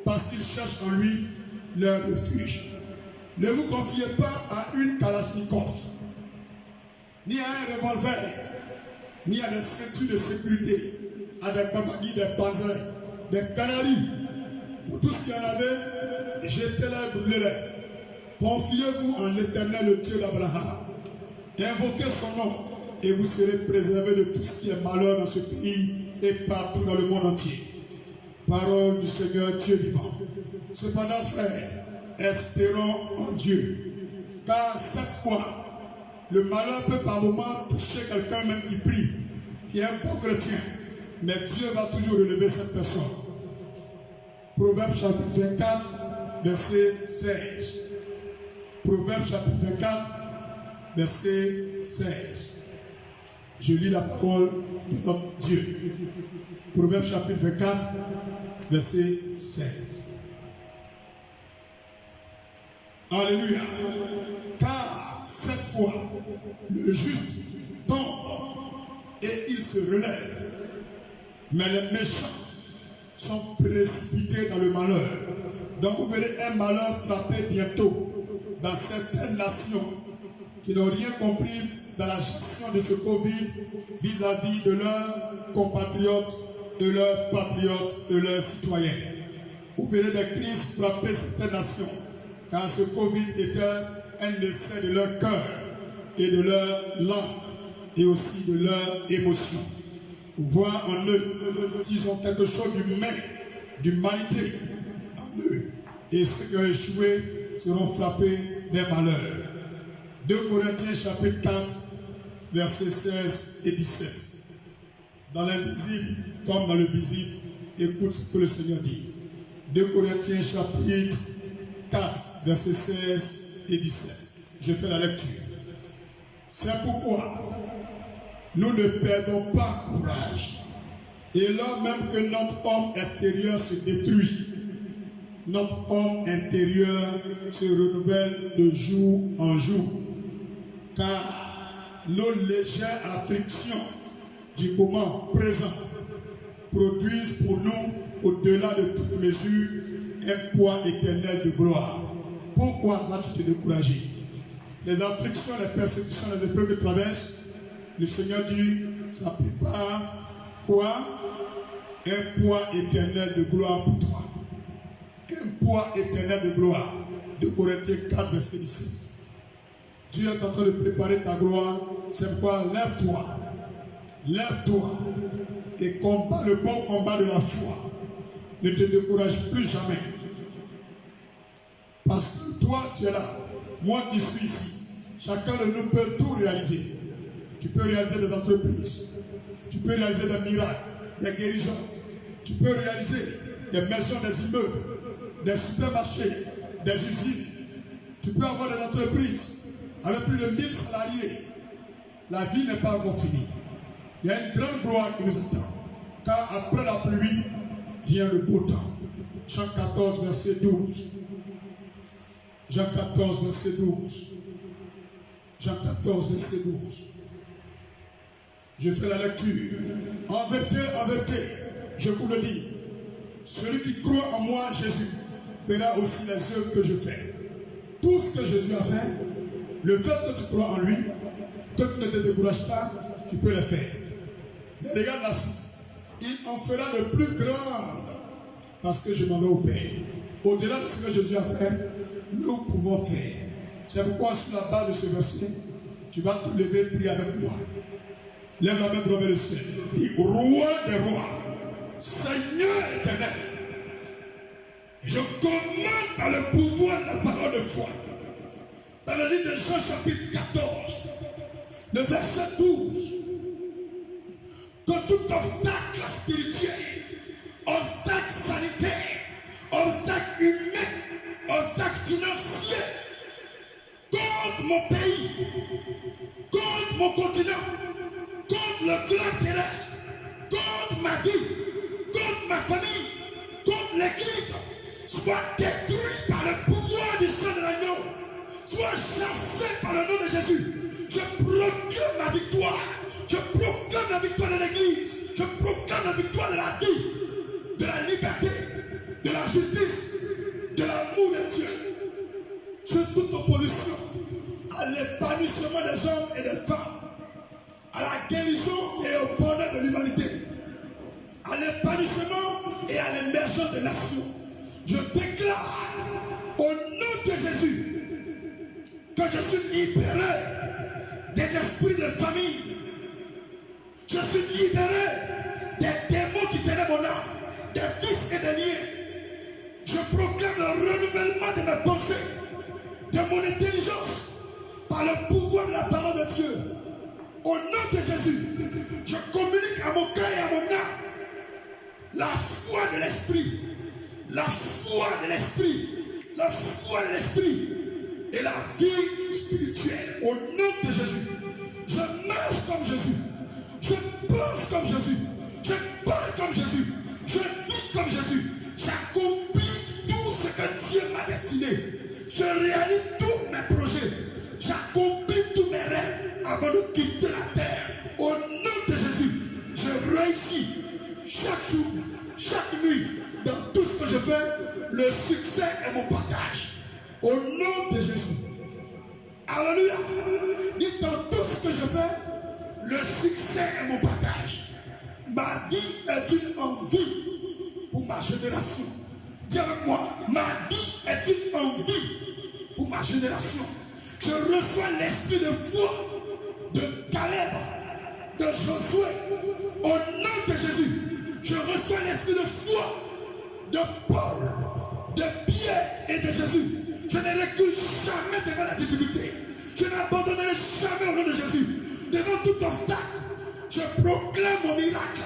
parce qu'ils cherchent en lui leur refuge. Ne vous confiez pas à une Kalachnikov, ni à un revolver, ni à des ceintures de sécurité, à des babagis, des baserins, des canaries. Pour tous qui en avaient, jetez-les, brûlez-les. Confiez-vous en l'Éternel, le Dieu d'Abraham. Invoquez son nom et vous serez préservés de tout ce qui est malheur dans ce pays et partout dans le monde entier. Parole du Seigneur Dieu vivant. Cependant, frères, espérons en Dieu. Car cette fois, le malheur peut par moments toucher quelqu'un même qui prie, qui est un bon chrétien. Mais Dieu va toujours relever cette personne. Proverbe chapitre 24, verset 16. Proverbe chapitre 24, verset 16. Je lis la parole de notre Dieu. Proverbe chapitre 24, verset 16. Alléluia. Car cette fois, le juste tombe et il se relève. Mais les méchants sont précipités dans le malheur. Donc vous verrez un malheur frapper bientôt dans certaines nations qui n'ont rien compris dans la gestion de ce Covid vis-à-vis de leurs compatriotes, de leurs patriotes, de leurs citoyens. Vous verrez des crises frapper certaines nations, car ce Covid était un essai de leur cœur et de leur langue et aussi de leurs émotions. Voir en eux s'ils ont quelque chose d'humain, d'humanité en eux. Et ceux qui ont échoué seront frappés des malheurs. 2 Corinthiens chapitre 4, versets 16 et 17. Dans l'invisible comme dans le visible, écoute ce que le Seigneur dit. 2 Corinthiens chapitre 4, versets 16 et 17. Je fais la lecture. C'est pourquoi nous ne perdons pas courage. Et lors même que notre homme extérieur se détruit, notre homme intérieur se renouvelle de jour en jour. Car nos légères afflictions du moment présent produisent pour nous, au-delà de toute mesure, un poids éternel de gloire. Pourquoi vas-tu te décourager? Les afflictions, les persécutions, les épreuves que tu traverses, le Seigneur dit, ça prépare quoi? Un poids éternel de gloire pour toi. Un poids éternel de gloire. De Corinthiens 4, verset 17. Dieu est en train de préparer ta gloire. C'est pourquoi lève-toi. Lève-toi et combat le bon combat de la foi. Ne te décourage plus jamais. Parce que toi, tu es là. Moi qui suis ici. Chacun de nous peut tout réaliser. Tu peux réaliser des entreprises. Tu peux réaliser des miracles, des guérisons. Tu peux réaliser des maisons, des immeubles, des supermarchés, des usines. Tu peux avoir des entreprises avec plus de 1000 salariés. La vie n'est pas encore finie. Il y a une grande gloire qui nous attend. Car après la pluie vient le beau temps. Jean 14, verset 12. Jean 14, verset 12. Jean 14, verset 12. Je fais la lecture. En vérité, je vous le dis, celui qui croit en moi, Jésus, fera aussi les œuvres que je fais. Tout ce que Jésus a fait, le fait que tu crois en lui, que tu ne te décourages pas, tu peux le faire. Mais regarde la suite. Il en fera de plus grandes parce que je m'en vais au Père. Au-delà de ce que Jésus a fait, nous pouvons faire. C'est pourquoi sur la base de ce verset, tu vas te lever et prier avec moi. Lève la main droite vers le ciel. Dis, roi des rois, Seigneur éternel, je commande par le pouvoir de la parole de foi, dans le livre de Jean chapitre 14, le verset 12, que tout obstacle spirituel, obstacle sanitaire, obstacle humain, obstacle financier, contre mon pays, contre mon continent, contre le globe terrestre, contre ma vie, contre ma famille, contre l'église, soit détruit par le pouvoir du sang de l'agneau, soit chassé par le nom de Jésus. Je proclame la victoire. Je proclame la victoire de l'église. Je proclame la victoire de la vie, de la liberté, de la justice, de l'amour de Dieu. Sur toute opposition à l'épanouissement des hommes et des femmes, à la guérison et au bonheur de l'humanité, à l'épanouissement et à l'émergence des nations. Je déclare au nom de Jésus que je suis libéré des esprits de famille. Je suis libéré des démons qui tenaient mon âme, des fils et des liens. Je proclame le renouvellement de mes pensées, de mon intelligence, par le pouvoir de la parole de Dieu. Au nom de Jésus, je communique à mon cœur et à mon âme la foi de l'esprit, la foi de l'esprit, la foi de l'esprit et la vie spirituelle. Au nom de Jésus, je marche comme Jésus, je pense comme Jésus, je parle comme Jésus, je vis comme Jésus, j'accomplis tout ce que Dieu m'a destiné, je réalise tous mes projets, j'accomplis tous mes rêves avant de quitter la terre. Au nom de Jésus, je réussis chaque jour, chaque nuit, dans tout ce que je fais, le succès est mon partage. Au nom de Jésus. Alléluia. Dites, dans tout ce que je fais, le succès est mon partage. Ma vie est une envie pour ma génération. Dis avec moi, ma vie est une envie pour ma génération. Je reçois l'esprit de foi de Caleb, de Josué. Au nom de Jésus, je reçois l'esprit de foi de Paul, de Pierre et de Jésus. Je ne recule jamais devant la difficulté. Je n'abandonnerai jamais au nom de Jésus. Devant tout obstacle, je proclame mon miracle.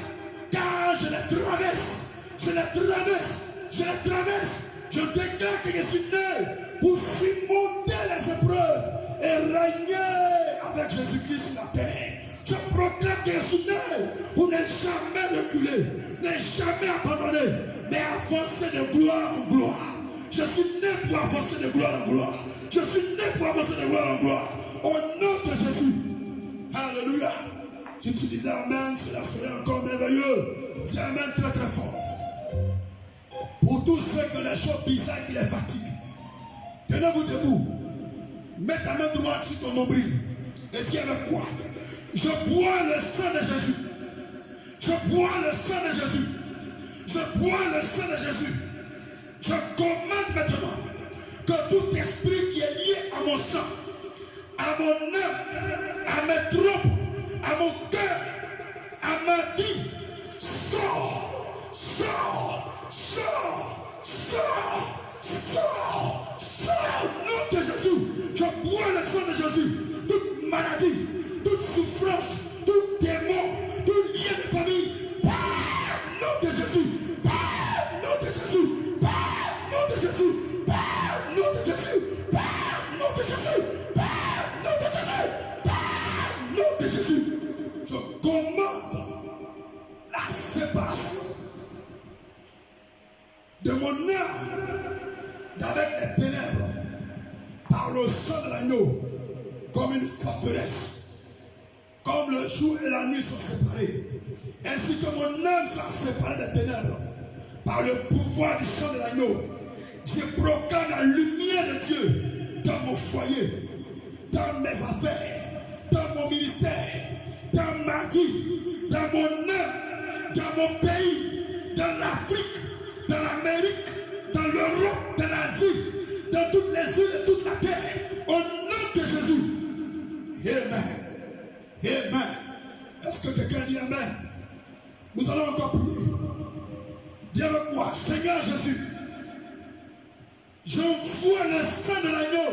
Car je les traverse. Je les traverse. Je les traverse. Je déclare que je suis né pour surmonter les épreuves et régner avec Jésus-Christ sur la terre. Je proclame que Jésus vous n'êtes jamais reculé, n'est jamais abandonné, mais avancé de gloire en gloire. Je suis né pour avancer de gloire en gloire. Je suis né pour avancer de gloire en gloire. Au nom de Jésus. Alléluia. Si tu disais Amen, cela serait encore merveilleux. Dis Amen très très fort. Pour tous ceux que les choses bizarres qui les fatiguent, tenez-vous debout. Mets ta main droite sur ton nombril et dis avec moi. Je bois le sang de Jésus. Je bois le sang de Jésus. Je bois le sang de Jésus. Je commande maintenant que tout esprit qui est lié à mon sang, à mon âme, à mes troupes, à mon cœur, à ma vie, sort, sort, sort, sort, sort, sort, au nom de Jésus. Je bois le sang de Jésus. Toute maladie, toute souffrance, tout démon, tout lien de famille, par nom de Jésus, par nom de Jésus, par nom de Jésus, par nom de Jésus, par nom de Jésus, par nom de Jésus, par nom de Jésus. Je commande la séparation de mon âme d'avec les ténèbres par le sang de l'agneau comme une forteresse. Comme le jour et la nuit sont séparés, ainsi que mon âme soit séparée des ténèbres par le pouvoir du sang de l'agneau, je proclame la lumière de Dieu dans mon foyer, dans mes affaires, dans mon ministère, dans ma vie, dans mon âme, dans mon pays, dans l'Afrique, dans l'Amérique, dans l'Europe, dans l'Asie, dans toutes les îles et toute la terre, au nom de Jésus. Amen. Amen. Est-ce que quelqu'un dit Amen? Nous allons encore prier. Dis avec moi, Seigneur Jésus, j'envoie le sang de l'agneau.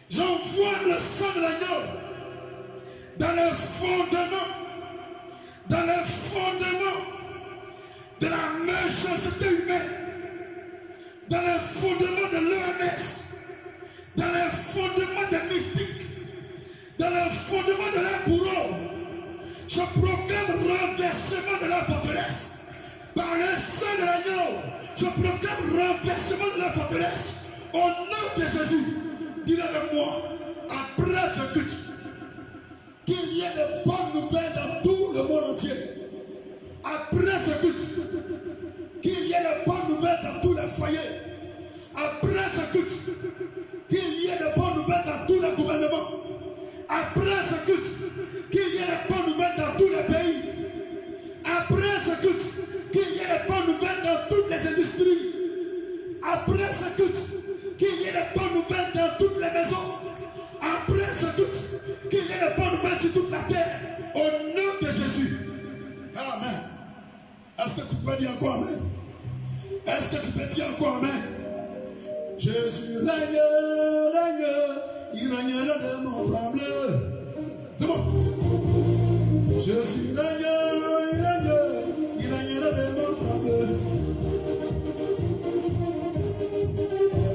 J'envoie le sang de l'agneau dans les fondements, de la méchanceté humaine, dans les fondements de l'OMS, dans les fondements des mystiques, dans le fondement de leur bourreau. Je proclame renversement de la forteresse. Par le sang de l'agneau, je proclame renversement de la forteresse. Au nom de Jésus, dis-le avec moi, après ce culte, qu'il y ait de bonnes nouvelles dans tout le monde entier. Après ce culte, qu'il y ait de bonnes nouvelles dans tous les foyers. Après ce culte, qu'il y ait de bonnes nouvelles dans tous les gouvernements. Après ce culte, qu'il y ait de bonnes nouvelles dans tous les pays. Après ce culte, qu'il y ait de bonnes nouvelles dans toutes les industries. Après ce culte, qu'il y ait de bonnes nouvelles dans toutes les maisons. Après ce culte, qu'il y ait de bonnes nouvelles sur toute la terre. Au nom de Jésus. Amen. Est-ce que tu peux dire encore Amen? Est-ce que tu peux dire encore Amen? Jésus règne, règne. Il règne le démon tremble. Demande. Jésus règne, il règne. Il règne le démon tremble.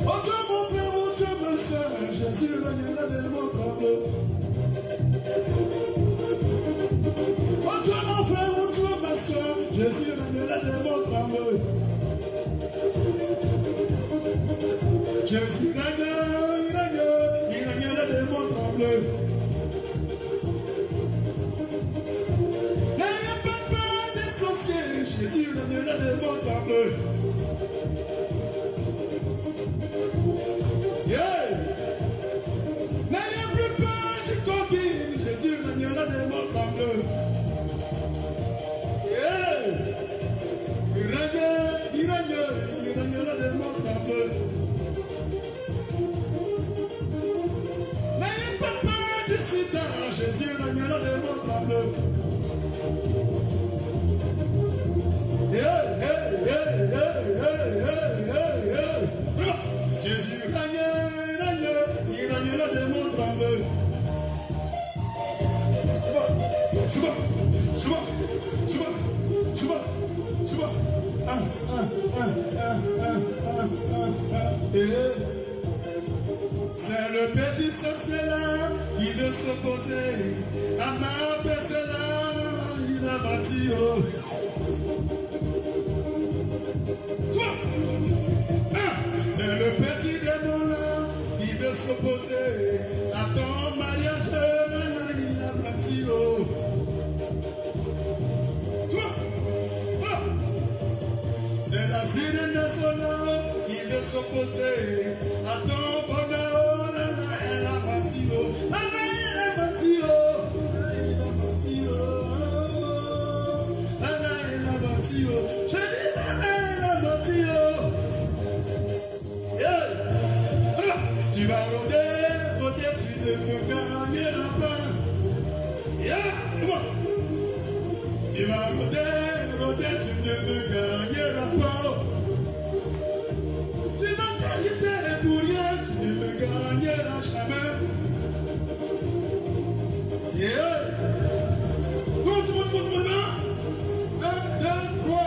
Oh Dieu mon frère, oh Dieu ma soeur, Jésus règne le démon tremble. Oh Dieu mon frère, oh Dieu ma soeur, Jésus règne le démon tremble. Jésus règne, il règne. Le démon tremble. N'ayez pas peur des sorciers, Jésus le démon tremble. Yeah. N'ayez plus peur du Covid, Jésus le démon tremble. Yeah. Il règne le démon tremble. Jésus règne le démon tremble. Yeah, yeah, yeah, yeah, yeah, yeah, yeah. Jésus règne, il règne le démon tremble. C'est le petit sorcier là s'opposer à ma personne, il a bâti. Toi, c'est le petit démon là qui veut s'opposer à ton mariage, il a bâti. Toi, c'est la sirène nationale qui veut s'opposer à ton bonheur, elle a bâti. Elle a bâti. Je dis elle a bâti. Tu vas rôder, tu ne peux gagner la fin. Tu vas rôder, tu ne peux gagner la fin. Tu vas t'agiter pour rien, tu ne peux gagner la jamais. Compte, 1, 2, 3.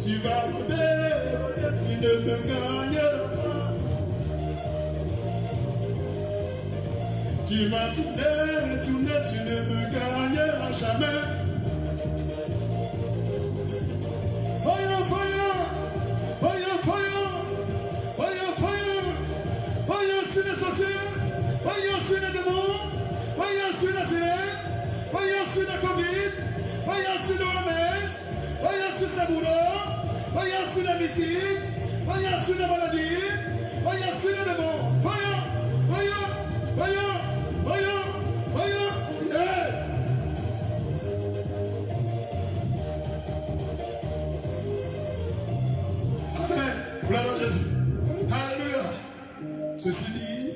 Tu vas rôder, tu ne peux gagner la fin. Tu vas tourner, tu ne me gagneras jamais. Fire, sur les sorciers, fire sur les démons, fire sur la sirène, fire sur la Covid, fire sur l'OMS, fire sur Saboura, fire sur la mystique, fire sur la maladie, fire sur les démons, fire. Amen. Gloire à Jésus. Alléluia. Ceci dit,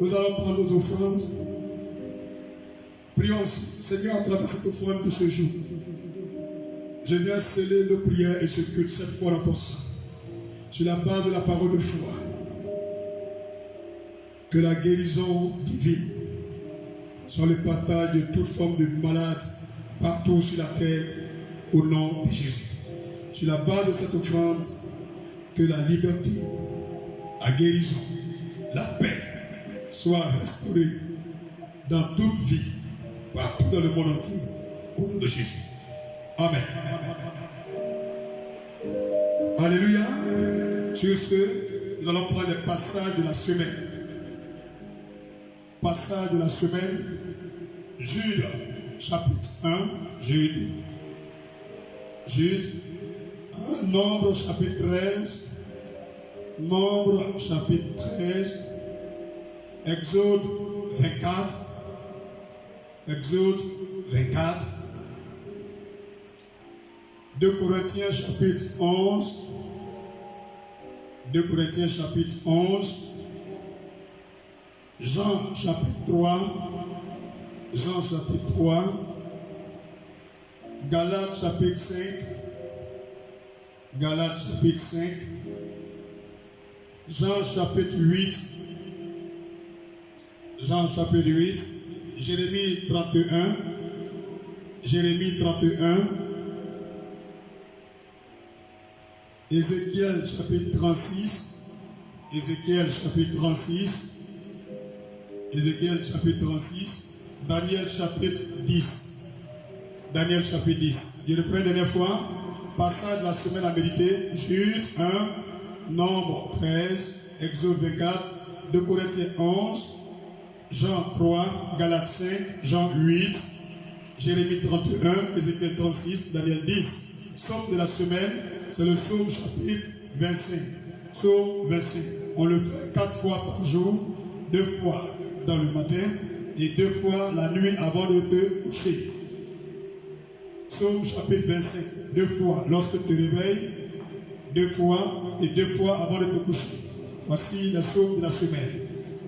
nous allons prendre nos offrandes. Prions, Seigneur, à travers cette offrande de ce jour. Je viens sceller nos prières et ce culte cette fois dans ton sang. Sur la base de la parole de foi. Que la guérison divine soit le partage de toute forme de malade partout sur la terre au nom de Jésus. Sur la base de cette offrande, que la liberté, la guérison, la paix soient restaurées dans toute vie, partout dans le monde entier, au nom de Jésus. Amen. Alléluia. Sur ce, nous allons prendre les passages de la semaine. Passage de la semaine, Jude, chapitre 1, Jude, 1, Nombre, chapitre 13, Nombre, chapitre 13, Exode 24, Exode 24, 2 Corinthiens, chapitre 11, 2 Corinthiens, chapitre 11, Jean chapitre 3, Jean chapitre 3, Galates chapitre 5, Galates chapitre 5, Jean chapitre 8, Jean chapitre 8, Jérémie 31, Jérémie 31, Ézéchiel chapitre 36, Ézéchiel chapitre 36, Ézéchiel chapitre 36, Daniel chapitre 10. Daniel chapitre 10. Je reprends une dernière fois. Passage de la semaine à méditer. Jude 1, Nombre 13, Exode 24, 2 Corinthiens 11, Jean 3, Galates 5, Jean 8, Jérémie 31, Ézéchiel 36, Daniel 10. Somme de la semaine, c'est le psaume chapitre 25. Psaume 25. On le fait 4 fois par jour, 2 fois dans le matin et 2 fois la nuit avant de te coucher. Psaume chapitre 25, 2 fois lorsque tu te réveilles, 2 fois et 2 fois avant de te coucher. Voici la psaume de la semaine.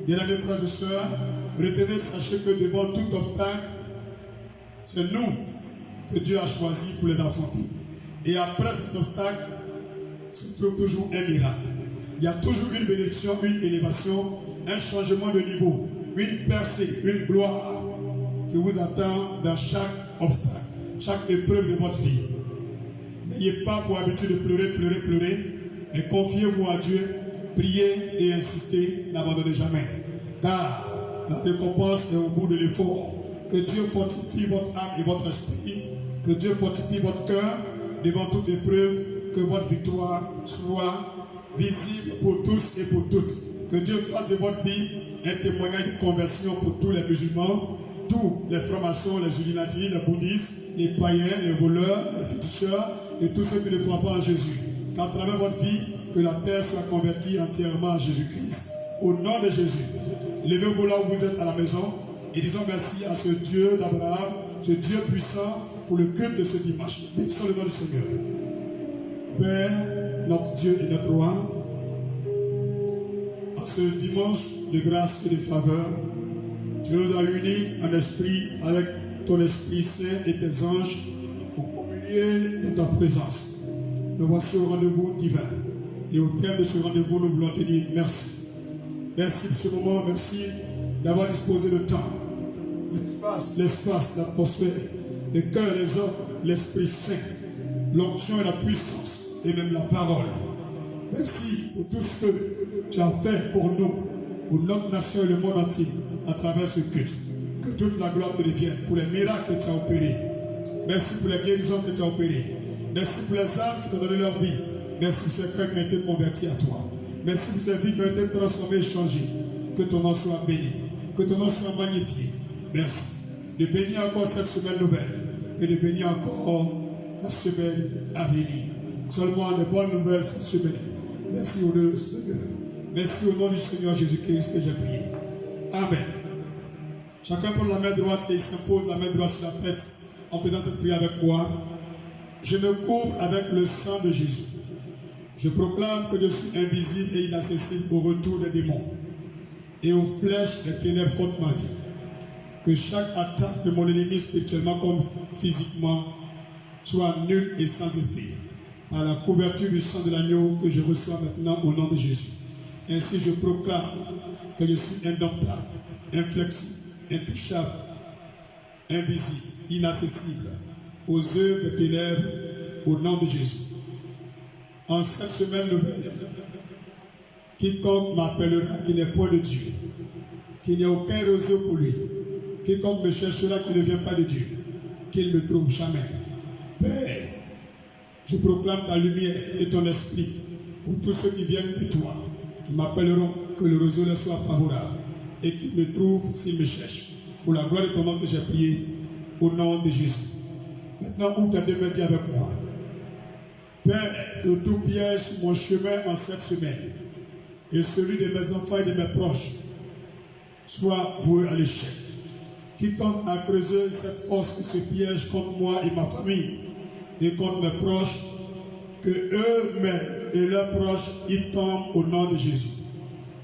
Bien-aimés frères et sœurs, retenez, sachez que devant tout obstacle, c'est nous que Dieu a choisi pour les affronter. Et après cet obstacle, se trouve toujours un miracle. Il y a toujours une bénédiction, une élévation, un changement de niveau, une percée, une gloire qui vous attend dans chaque obstacle, chaque épreuve de votre vie. N'ayez pas pour habitude de pleurer, mais confiez-vous à Dieu, priez et insistez, n'abandonnez jamais. Car La récompense est au bout de l'effort. Que Dieu fortifie votre âme et votre esprit. Que Dieu fortifie votre cœur devant toute épreuve. Que votre victoire soit visible pour tous et pour toutes. Que Dieu fasse de votre vie un témoignage de conversion pour tous les musulmans, tous les francs-maçons, les Illuminati, les bouddhistes, les païens, les voleurs, les féticheurs et tous ceux qui ne croient pas en Jésus. Qu'à travers votre vie, que la terre soit convertie entièrement en Jésus-Christ. Au nom de Jésus, levez-vous là où vous êtes à la maison et disons merci à ce Dieu d'Abraham, ce Dieu puissant pour le culte de ce dimanche. Bénissons le nom du Seigneur. Père, notre Dieu et notre roi, en ce dimanche de grâce et de faveur, tu nous as unis en esprit avec ton Esprit Saint et tes anges pour communier de ta présence. Nous voici au rendez-vous divin. Et au terme de ce rendez-vous, nous voulons te dire merci. Merci pour ce moment, merci d'avoir disposé le temps, l'espace, l'atmosphère, les cœurs, les hommes, l'Esprit Saint, l'onction et la puissance, et même la parole. Merci pour tout ce que tu as fait pour nous, pour notre nation et le monde entier, à travers ce culte. Que toute la gloire te revienne pour les miracles que tu as opérés. Merci pour les guérisons que tu as opérées. Merci pour les âmes qui t'ont donné leur vie. Merci pour ces cœurs qui ont été convertis à toi. Merci pour ces vies qui ont été transformées et changées. Que ton nom soit béni. Que ton nom soit magnifié. Merci. De bénir encore cette semaine nouvelle. Et de bénir encore la semaine à venir. Seulement de bonnes nouvelles cette semaine. Merci au nom du Seigneur. Merci au nom du Seigneur Jésus-Christ que j'ai prié. Amen. Chacun prend la main droite et il s'impose la main droite sur la tête en faisant cette prière avec moi. Je me couvre avec le sang de Jésus. Je proclame que je suis invisible et inaccessible au retour des démons et aux flèches des ténèbres contre ma vie. Que chaque attaque de mon ennemi spirituellement comme physiquement soit nulle et sans effet. Par la couverture du sang de l'agneau que je reçois maintenant au nom de Jésus. Ainsi je proclame que je suis indomptable, inflexible, intouchable, invisible, inaccessible aux œuvres des ténèbres au nom de Jésus. En cette semaine nouvelle, quiconque m'appellera qui n'est point de Dieu, qu'il n'y a aucun réseau pour lui, quiconque me cherchera qui ne vient pas de Dieu, qu'il ne me trouve jamais. Père, je proclame ta lumière et ton esprit pour tous ceux qui viennent de toi, qui m'appelleront, que le réseau leur soit favorable et qu'ils me trouvent s'ils me cherchent. Pour la gloire de ton nom que j'ai prié, au nom de Jésus. Maintenant, ouvre ta deux mains, dis avec moi. Père, que tout piège sur mon chemin en cette semaine et celui de mes enfants et de mes proches soit voué à l'échec. Quiconque a creusé cette force qui se piège contre moi et ma famille et contre mes proches, que eux-mêmes et leurs proches y tombent au nom de Jésus.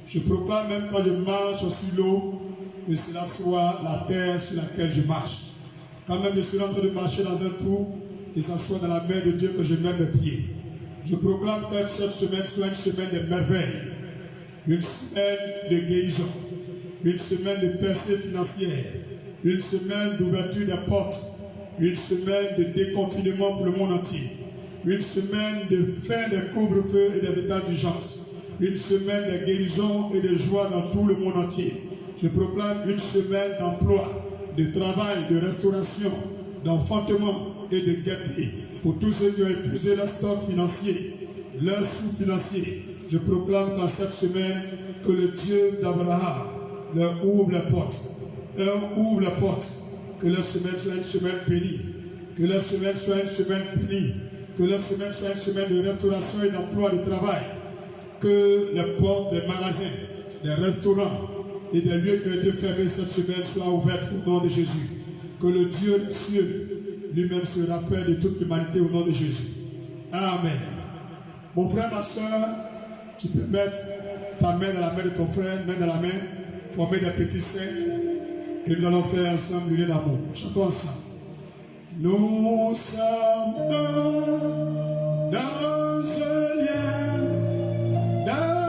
Je proclame même quand je marche sur l'eau, que cela soit la terre sur laquelle je marche. Quand même je suis en train de marcher dans un trou, que ce soit dans la main de Dieu que je mets mes pieds. Je proclame que cette semaine soit une semaine de merveilles, une semaine de guérison, une semaine de percée financière, une semaine d'ouverture des portes, une semaine de déconfinement pour le monde entier, une semaine de fin des couvre-feux et des états d'urgence, une semaine de guérison et de joie dans tout le monde entier. Je proclame une semaine d'emploi, de travail, de restauration, d'enfantement et de gaieté pour tous ceux qui ont épuisé leur stock financier, leur sous financier. Je proclame dans cette semaine que le Dieu d'Abraham leur ouvre les portes. Ouvre les portes. Que leur semaine soit une semaine bénie. Que leur semaine soit une semaine bénie. Que leur semaine soit une semaine de restauration et d'emploi, de travail. Que les portes des magasins, des restaurants et des lieux qui ont été fermés cette semaine soient ouvertes au nom de Jésus. Que le Dieu des cieux lui-même se rappelle de toute l'humanité au nom de Jésus. Amen. Mon frère, ma soeur, tu peux mettre ta main dans la main de ton frère, main dans la main, former des petits cercles, et nous allons faire ensemble l'union d'amour. Chantons ensemble. Nous sommes dans un lien d'amour.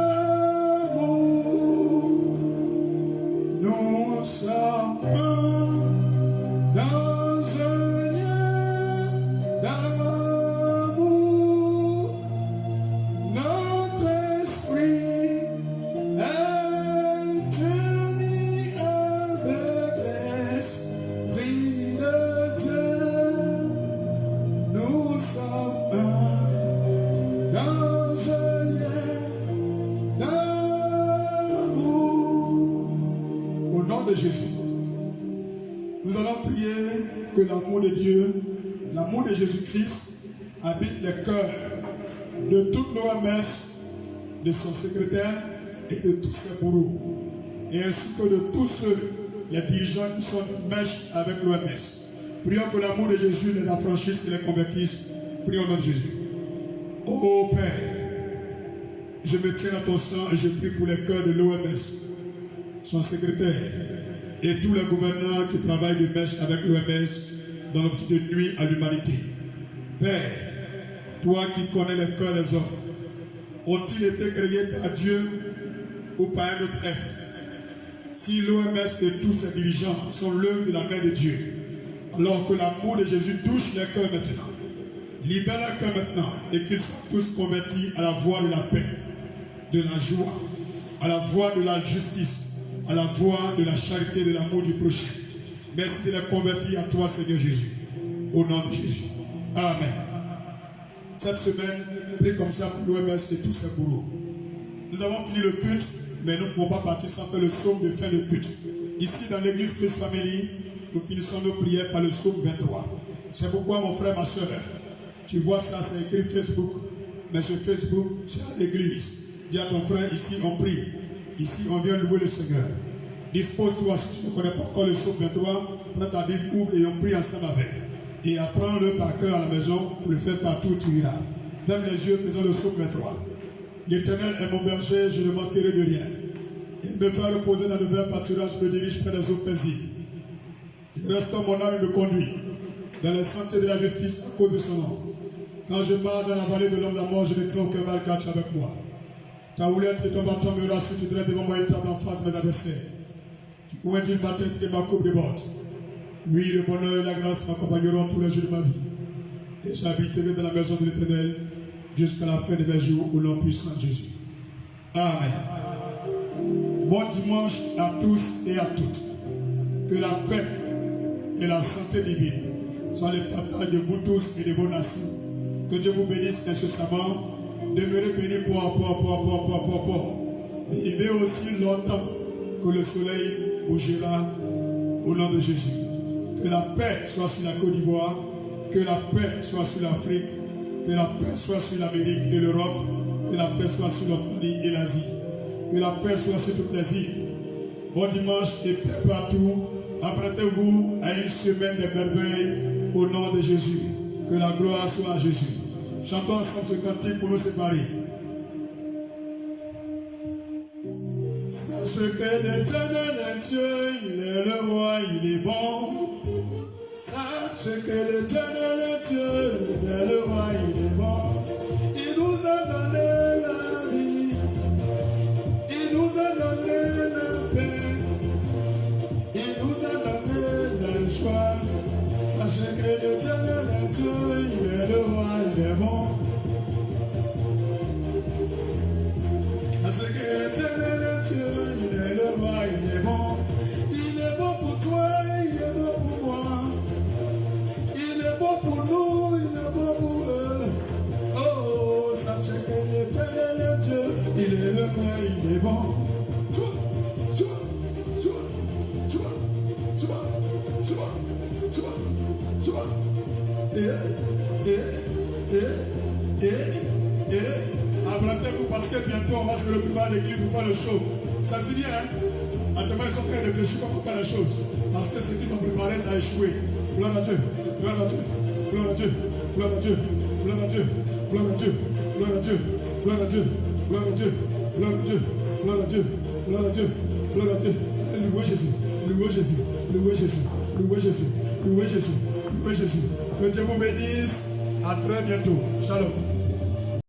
Nous sommes dans un lien d'amour. Notre esprit est uni à Nous allons prier que l'amour de Dieu, l'amour de Jésus-Christ habite les cœurs de toute l'OMS, de son secrétaire et de tous ses bourreaux, et ainsi que de tous ceux, les dirigeants qui sont mèches avec l'OMS. Prions que l'amour de Jésus les affranchisse et les convertisse. Prions au nom de Jésus. Ô Père, je me tiens à ton sang et je prie pour les cœurs de l'OMS, son secrétaire et tous les gouvernants qui travaillent de mèche avec l'OMS dans l'optique de nuire à l'humanité. Père, toi qui connais les cœurs des hommes, ont-ils été créés par Dieu ou par un autre être? Si l'OMS et tous ses dirigeants sont l'œuvre de la main de Dieu, alors que l'amour de Jésus touche les cœurs maintenant, libère les cœurs maintenant et qu'ils soient tous convertis à la voie de la paix, de la joie, à la voie de la justice, à la voie de la charité, de l'amour du prochain. Merci de les convertir à toi, Seigneur Jésus. Au nom de Jésus. Amen. Cette semaine, prie comme ça pour l'OMS et tous ses bourreaux. Nous avons fini le culte, mais nous ne pouvons pas partir sans faire le psaume de fin de culte. Ici, dans l'église Christ Family, nous finissons nos prières par le psaume 23. C'est pourquoi, mon frère, ma soeur, tu vois ça, c'est écrit Facebook. Mais sur Facebook, c'est à l'église. Dis à ton frère, ici, on prie. Ici, on vient louer le Seigneur. Dispose-toi, si tu ne connais pas encore le psaume 23, prends ta Bible, ouvre et on prie ensemble avec. Et apprends-le par cœur à la maison, pour le faire partout où tu iras. Ferme les yeux, faisons le psaume 23. L'Éternel est mon berger, je ne manquerai de rien. Il me fait reposer dans le vert pâturage, je me dirige près des eaux paisibles. Il restaure mon âme et me conduit dans les sentiers de la justice à cause de son nom. Quand je marche dans la vallée de l'homme de la mort, je ne crains aucun mal, car tu es avec moi. Ta houlette et ton bâton me rassurent, tu dresses devant moi une table en face de mes adversaires. Tu oindis ma tête et ma coupe déborde. Oui, le bonheur et la grâce m'accompagneront tous les jours de ma vie. Et j'habiterai dans la maison de l'Éternel jusqu'à la fin de mes jours au nom puissant de Jésus. Amen. Bon dimanche à tous et à toutes. Que la paix et la santé divine soient les partages de vous tous et de vos nations. Que Dieu vous bénisse incessamment. Demeurez bénis pour. Vivez aussi longtemps que le soleil bougera au nom de Jésus. Que la paix soit sur la Côte d'Ivoire, que la paix soit sur l'Afrique, que la paix soit sur l'Amérique et l'Europe, que la paix soit sur l'Australie et l'Asie, que la paix soit sur toutes les îles. Bon dimanche et paix partout. Apprêtez-vous à une semaine de merveilles au nom de Jésus. Que la gloire soit à Jésus. Chantons ensemble ce cantique pour nous séparer. Sache que l'Éternel est Dieu, il est le roi, il est bon. Sache que l'Éternel est Dieu, il est le roi, il est bon. Il nous a donné la vie, il nous a donné la paix, il nous a donné la joie. Sachez que l'Éternel est Dieu, il est le roi, il est bon. Sachez que l'Éternel est Dieu, il est le roi, il est bon. Il est bon pour toi, il est bon pour moi. Il est bon pour nous, il est bon pour eux. Oh, sachez que l'Éternel est Dieu, il est le roi, il est bon. Apprêtez-vous parce que bientôt on va se retrouver à l'église pour faire le show. Ça finit, hein? Actuellement, ils sont en train de réfléchir comment faire les choses. Parce que ce qu'ils ont préparé, ça a échoué. Gloire à Dieu, gloire à Dieu, gloire à Dieu, gloire à Dieu, gloire à Dieu, gloire à Dieu, gloire à Dieu, gloire à Dieu, gloire à Dieu, gloire à Dieu, gloire à Dieu, gloire à Dieu, gloire à Dieu. Louez Jésus, louez Jésus, louez Jésus, louez Jésus, louez Jésus, louez Jésus. Que Dieu vous bénisse. À très bientôt. Shalom.